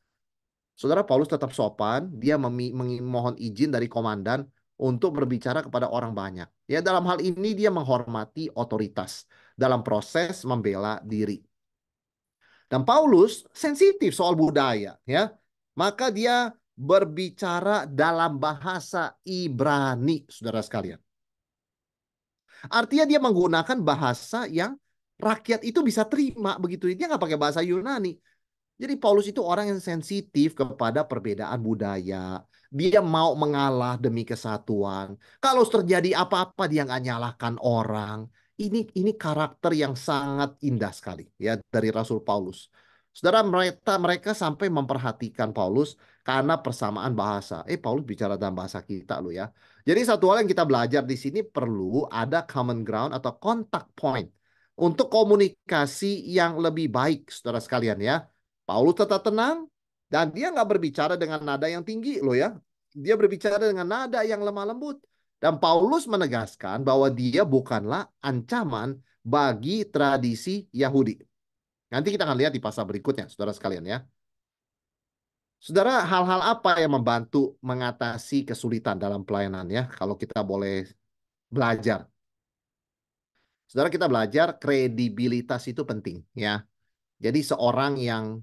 Saudara Paulus tetap sopan. Dia memohon izin dari komandan untuk berbicara kepada orang banyak. Ya, dalam hal ini dia menghormati otoritas dalam proses membela diri. Dan Paulus sensitif soal budaya, ya. Maka dia berbicara dalam bahasa Ibrani, saudara sekalian. Artinya dia menggunakan bahasa yang rakyat itu bisa terima begitu. Dia nggak pakai bahasa Yunani. Jadi Paulus itu orang yang sensitif kepada perbedaan budaya. Dia mau mengalah demi kesatuan. Kalau terjadi apa-apa dia nggak nyalahkan orang. Ini karakter yang sangat indah sekali ya dari Rasul Paulus. Saudara, mereka sampai memperhatikan Paulus karena persamaan bahasa. Paulus bicara dalam bahasa kita loh ya. Jadi satu hal yang kita belajar di sini perlu ada common ground atau contact point untuk komunikasi yang lebih baik, saudara sekalian ya. Paulus tetap tenang dan dia nggak berbicara dengan nada yang tinggi loh ya. Dia berbicara dengan nada yang lemah lembut. Dan Paulus menegaskan bahwa dia bukanlah ancaman bagi tradisi Yahudi. Nanti kita akan lihat di pasal berikutnya, saudara sekalian ya. Saudara, hal-hal apa yang membantu mengatasi kesulitan dalam pelayanan ya? Kalau kita boleh belajar. Saudara, kita belajar kredibilitas itu penting ya. Jadi seorang yang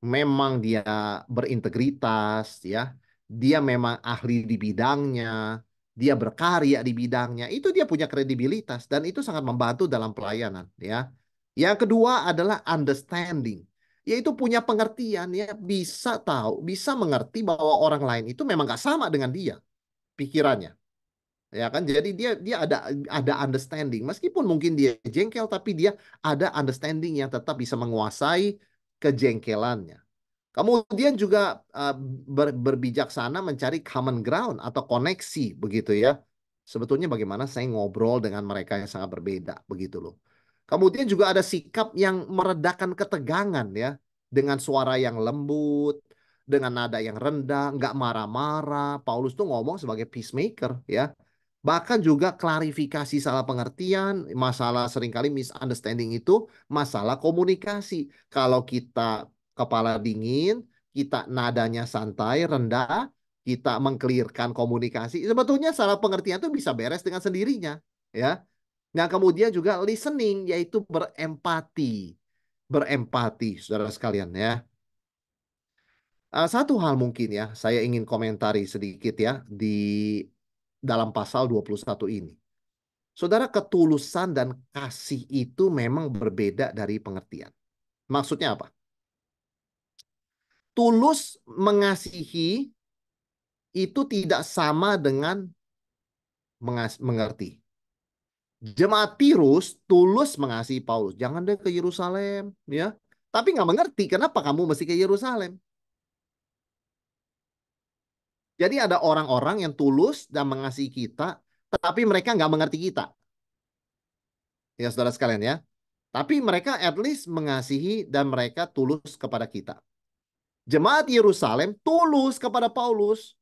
memang dia berintegritas ya, dia memang ahli di bidangnya, dia berkarya di bidangnya, itu dia punya kredibilitas dan itu sangat membantu dalam pelayanan ya. Yang kedua adalah understanding, yaitu punya pengertian ya, bisa tahu, bisa mengerti bahwa orang lain itu memang gak sama dengan dia pikirannya. Ya kan, jadi dia ada understanding, meskipun mungkin dia jengkel, tapi dia ada understanding yang tetap bisa menguasai kejengkelannya. Kemudian juga berbijaksana mencari common ground atau koneksi begitu ya. Sebetulnya bagaimana saya ngobrol dengan mereka yang sangat berbeda begitu loh. Kemudian juga ada sikap yang meredakan ketegangan ya, dengan suara yang lembut, dengan nada yang rendah, nggak marah-marah. Paulus tuh ngomong sebagai peacemaker ya. Bahkan juga klarifikasi salah pengertian, masalah seringkali misunderstanding itu masalah komunikasi. Kalau kita kepala dingin, kita nadanya santai, rendah, kita mengklirkan komunikasi, sebetulnya salah pengertian itu bisa beres dengan sendirinya, ya. Nah, kemudian juga listening, yaitu berempati. Berempati, saudara sekalian ya. Satu hal mungkin ya, saya ingin komentari sedikit ya di dalam pasal 21 ini. Saudara, ketulusan dan kasih itu memang berbeda dari pengertian. Maksudnya apa? Tulus mengasihi itu tidak sama dengan mengerti. Jemaat Tirus tulus mengasihi Paulus. Jangan deh ke Yerusalem, ya. Tapi nggak mengerti kenapa kamu mesti ke Yerusalem. Jadi ada orang-orang yang tulus dan mengasihi kita, tapi mereka nggak mengerti kita. Ya, saudara sekalian ya. Tapi mereka at least mengasihi dan mereka tulus kepada kita. Jemaat Yerusalem tulus kepada Paulus.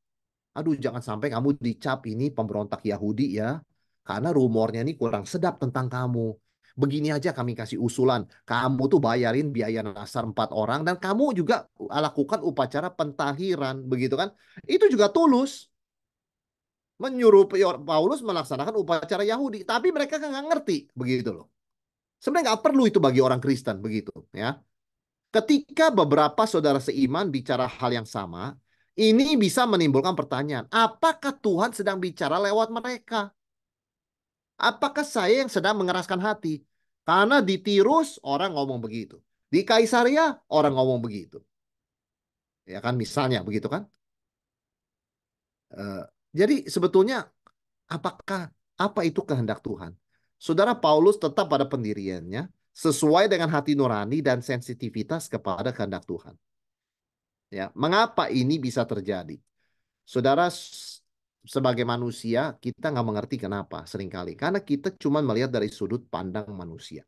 Aduh, jangan sampai kamu dicap ini pemberontak Yahudi ya. Karena rumornya ini kurang sedap tentang kamu. Begini aja kami kasih usulan. Kamu tuh bayarin biaya nasar 4 orang. Dan kamu juga lakukan upacara pentahiran. Begitu kan. Itu juga tulus. Menyuruh Paulus melaksanakan upacara Yahudi. Tapi mereka kan nggak ngerti. Begitu loh. Sebenarnya nggak perlu itu bagi orang Kristen. Begitu ya. Ketika beberapa saudara seiman bicara hal yang sama, ini bisa menimbulkan pertanyaan, apakah Tuhan sedang bicara lewat mereka? Apakah saya yang sedang mengeraskan hati? Karena di Tirus orang ngomong begitu. Di Kaisaria orang ngomong begitu. Ya kan misalnya begitu kan? Eh, jadi sebetulnya apakah apa itu kehendak Tuhan? Saudara, Paulus tetap pada pendiriannya sesuai dengan hati nurani dan sensitivitas kepada kehendak Tuhan. Ya, mengapa ini bisa terjadi? Saudara, sebagai manusia, kita nggak mengerti kenapa seringkali. Karena kita cuma melihat dari sudut pandang manusia.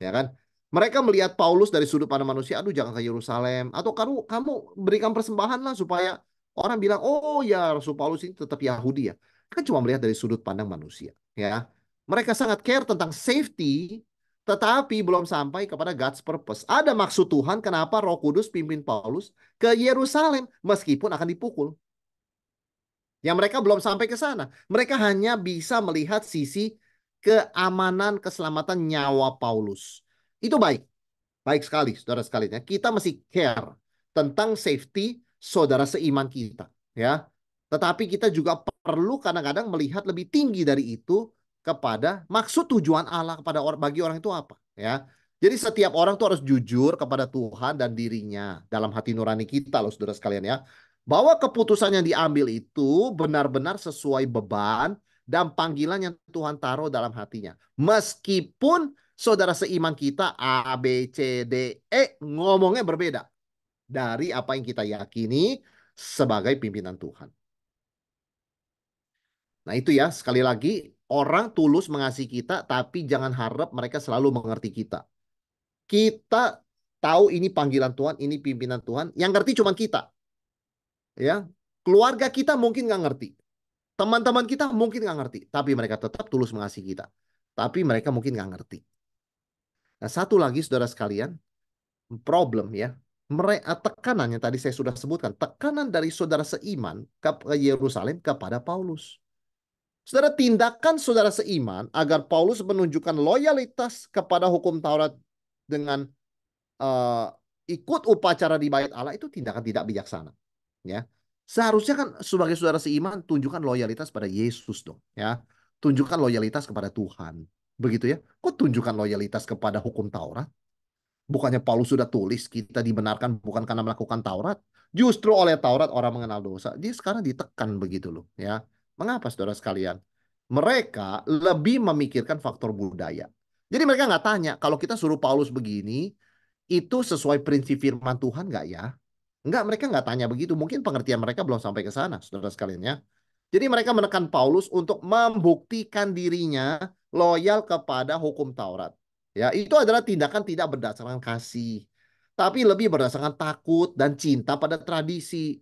Ya kan? Mereka melihat Paulus dari sudut pandang manusia, aduh jangan ke Yerusalem. Atau kamu berikan persembahan lah supaya orang bilang, oh ya Rasul Paulus ini tetap Yahudi ya. Kan cuma melihat dari sudut pandang manusia. Ya, mereka sangat care tentang safety, tetapi belum sampai kepada God's purpose. Ada maksud Tuhan kenapa Roh Kudus pimpin Paulus ke Yerusalem meskipun akan dipukul. Yang mereka belum sampai ke sana. Mereka hanya bisa melihat sisi keamanan, keselamatan nyawa Paulus. Itu baik. Baik sekali, saudara sekalian. Kita mesti care tentang safety saudara seiman kita. Ya. Tetapi kita juga perlu kadang-kadang melihat lebih tinggi dari itu kepada maksud tujuan Allah kepada bagi orang itu apa. Ya. Jadi setiap orang tuh harus jujur kepada Tuhan dan dirinya dalam hati nurani kita loh saudara sekalian ya. Bahwa keputusan yang diambil itu benar-benar sesuai beban dan panggilan yang Tuhan taruh dalam hatinya. Meskipun saudara seiman kita A, B, C, D, E ngomongnya berbeda dari apa yang kita yakini sebagai pimpinan Tuhan. Nah itu ya, sekali lagi, orang tulus mengasihi kita, tapi jangan harap mereka selalu mengerti kita. Kita tahu ini panggilan Tuhan, ini pimpinan Tuhan, yang ngerti cuma kita. Ya, keluarga kita mungkin nggak ngerti. Teman-teman kita mungkin nggak ngerti, tapi mereka tetap tulus mengasihi kita. Tapi mereka mungkin nggak ngerti. Nah, satu lagi saudara sekalian, problem ya. Mereka tekanan yang tadi saya sudah sebutkan, tekanan dari saudara seiman ke Yerusalem kepada Paulus. Saudara, tindakan saudara seiman agar Paulus menunjukkan loyalitas kepada hukum Taurat dengan uh, ikut upacara di bait Allah itu tindakan tidak bijaksana. Ya, seharusnya kan sebagai saudara seiman tunjukkan loyalitas pada Yesus dong. Ya, tunjukkan loyalitas kepada Tuhan. Begitu ya. Kok tunjukkan loyalitas kepada hukum Taurat? Bukannya Paulus sudah tulis kita dibenarkan bukan karena melakukan Taurat. Justru oleh Taurat orang mengenal dosa. Dia sekarang ditekan begitu loh. Ya. Mengapa saudara sekalian? Mereka lebih memikirkan faktor budaya. Jadi mereka nggak tanya, kalau kita suruh Paulus begini, itu sesuai prinsip firman Tuhan nggak ya? Enggak, mereka nggak tanya begitu. Mungkin pengertian mereka belum sampai ke sana, saudara sekalian ya. Jadi mereka menekan Paulus untuk membuktikan dirinya loyal kepada hukum Taurat. Ya, itu adalah tindakan tidak berdasarkan kasih, tapi lebih berdasarkan takut dan cinta pada tradisi.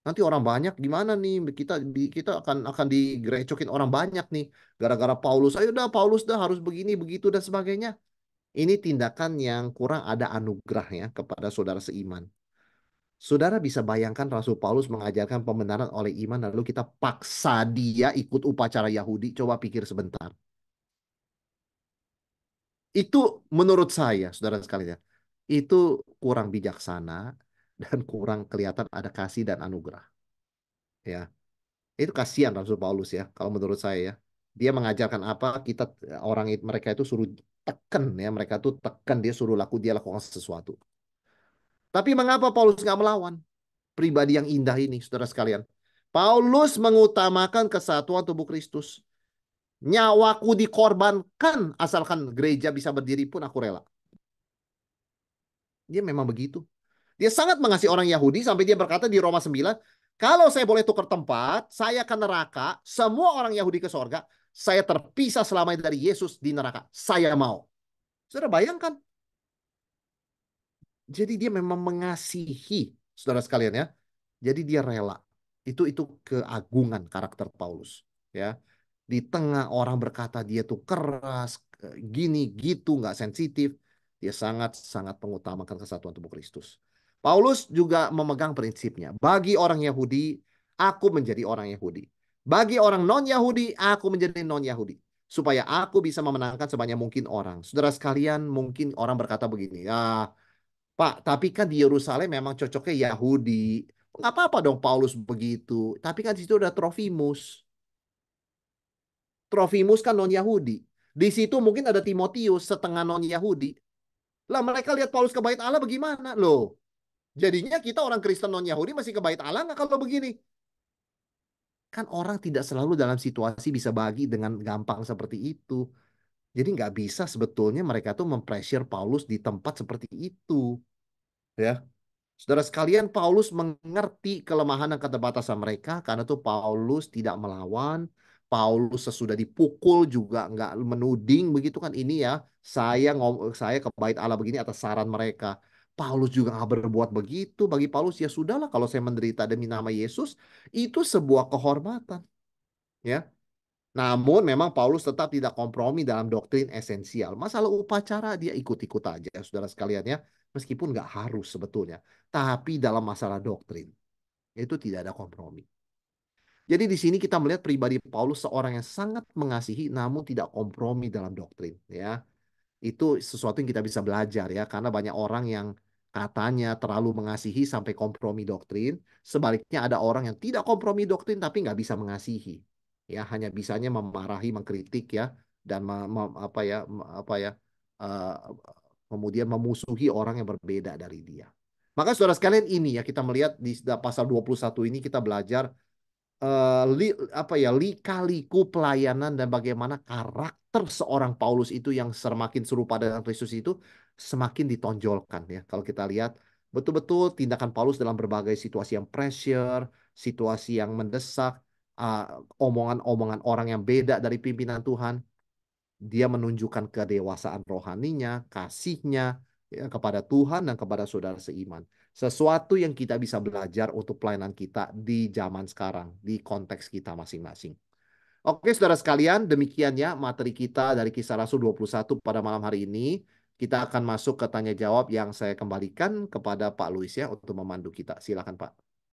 Nanti orang banyak gimana nih? Kita akan digerecokin orang banyak nih gara-gara Paulus. Ayo dah Paulus dah harus begini begitu dan sebagainya. Ini tindakan yang kurang ada anugerahnya kepada saudara seiman. Saudara bisa bayangkan Rasul Paulus mengajarkan pembenaran oleh iman lalu kita paksa dia ikut upacara Yahudi. Coba pikir sebentar. Itu menurut saya, saudara sekalian, itu kurang bijaksana dan kurang kelihatan ada kasih dan anugerah. Ya, itu kasihan Rasul Paulus ya, kalau menurut saya ya. Dia mengajarkan apa kita mereka itu suruh tekan ya, mereka tuh tekan dia suruh dia lakukan sesuatu. Tapi mengapa Paulus nggak melawan? Pribadi yang indah ini, saudara sekalian. Paulus mengutamakan kesatuan tubuh Kristus. Nyawaku dikorbankan asalkan gereja bisa berdiri pun aku rela. Dia memang begitu. Dia sangat mengasihi orang Yahudi sampai dia berkata di Roma 9, kalau saya boleh tukar tempat, saya ke neraka, semua orang Yahudi ke sorga, saya terpisah selamanya dari Yesus di neraka. Saya mau. Saudara bayangkan. Jadi dia memang mengasihi, saudara sekalian ya. Jadi dia rela. Itu keagungan karakter Paulus, ya. Di tengah orang berkata dia tuh keras, gini gitu, nggak sensitif, dia sangat sangat mengutamakan kesatuan tubuh Kristus. Paulus juga memegang prinsipnya. Bagi orang Yahudi, aku menjadi orang Yahudi. Bagi orang non-Yahudi, aku menjadi non-Yahudi. Supaya aku bisa memenangkan sebanyak mungkin orang. Saudara sekalian, mungkin orang berkata begini, ya Pak, tapi kan di Yerusalem memang cocoknya Yahudi. Nggak apa-apa dong Paulus begitu. Tapi kan di situ ada Trofimus. Trofimus kan non-Yahudi. Di situ mungkin ada Timotius, setengah non-Yahudi. Lah mereka lihat Paulus ke bait Allah bagaimana? Loh, jadinya kita orang Kristen non-Yahudi masih ke bait Allah nggak kalau begini? Kan orang tidak selalu dalam situasi bisa bagi dengan gampang seperti itu. Jadi nggak bisa sebetulnya mereka tuh mempressure Paulus di tempat seperti itu. Ya. Saudara sekalian, Paulus mengerti kelemahan dan keterbatasan mereka karena itu Paulus tidak melawan. Paulus sesudah dipukul juga nggak menuding begitu kan ini ya. Saya ke bait Allah begini atas saran mereka. Paulus juga nggak berbuat begitu. Bagi Paulus ya sudahlah kalau saya menderita demi nama Yesus itu sebuah kehormatan ya. Namun memang Paulus tetap tidak kompromi dalam doktrin esensial. Masalah upacara dia ikut-ikut aja, saudara sekalian ya. Meskipun nggak harus sebetulnya. Tapi dalam masalah doktrin, itu tidak ada kompromi. Jadi di sini kita melihat pribadi Paulus seorang yang sangat mengasihi namun tidak kompromi dalam doktrin. Ya, itu sesuatu yang kita bisa belajar ya. Karena banyak orang yang katanya terlalu mengasihi sampai kompromi doktrin. Sebaliknya ada orang yang tidak kompromi doktrin tapi nggak bisa mengasihi. Ya, hanya bisanya memarahi, mengkritik ya, dan eh, kemudian memusuhi orang yang berbeda dari dia. Maka saudara sekalian ini ya kita melihat di pasal 21 ini kita belajar lika-liku pelayanan dan bagaimana karakter seorang Paulus itu yang semakin serupa dengan Kristus itu semakin ditonjolkan ya. Kalau kita lihat betul-betul tindakan Paulus dalam berbagai situasi yang pressure, situasi yang mendesak, uh, omongan-omongan orang yang beda dari pimpinan Tuhan, dia menunjukkan kedewasaan rohaninya, kasihnya ya, kepada Tuhan dan kepada saudara seiman. Sesuatu yang kita bisa belajar untuk pelayanan kita di zaman sekarang, di konteks kita masing-masing. Oke, saudara sekalian, demikian ya materi kita dari Kisah Rasul 21 pada malam hari ini. Kita akan masuk ke tanya jawab yang saya kembalikan kepada Pak Luis ya untuk memandu kita. Silakan Pak.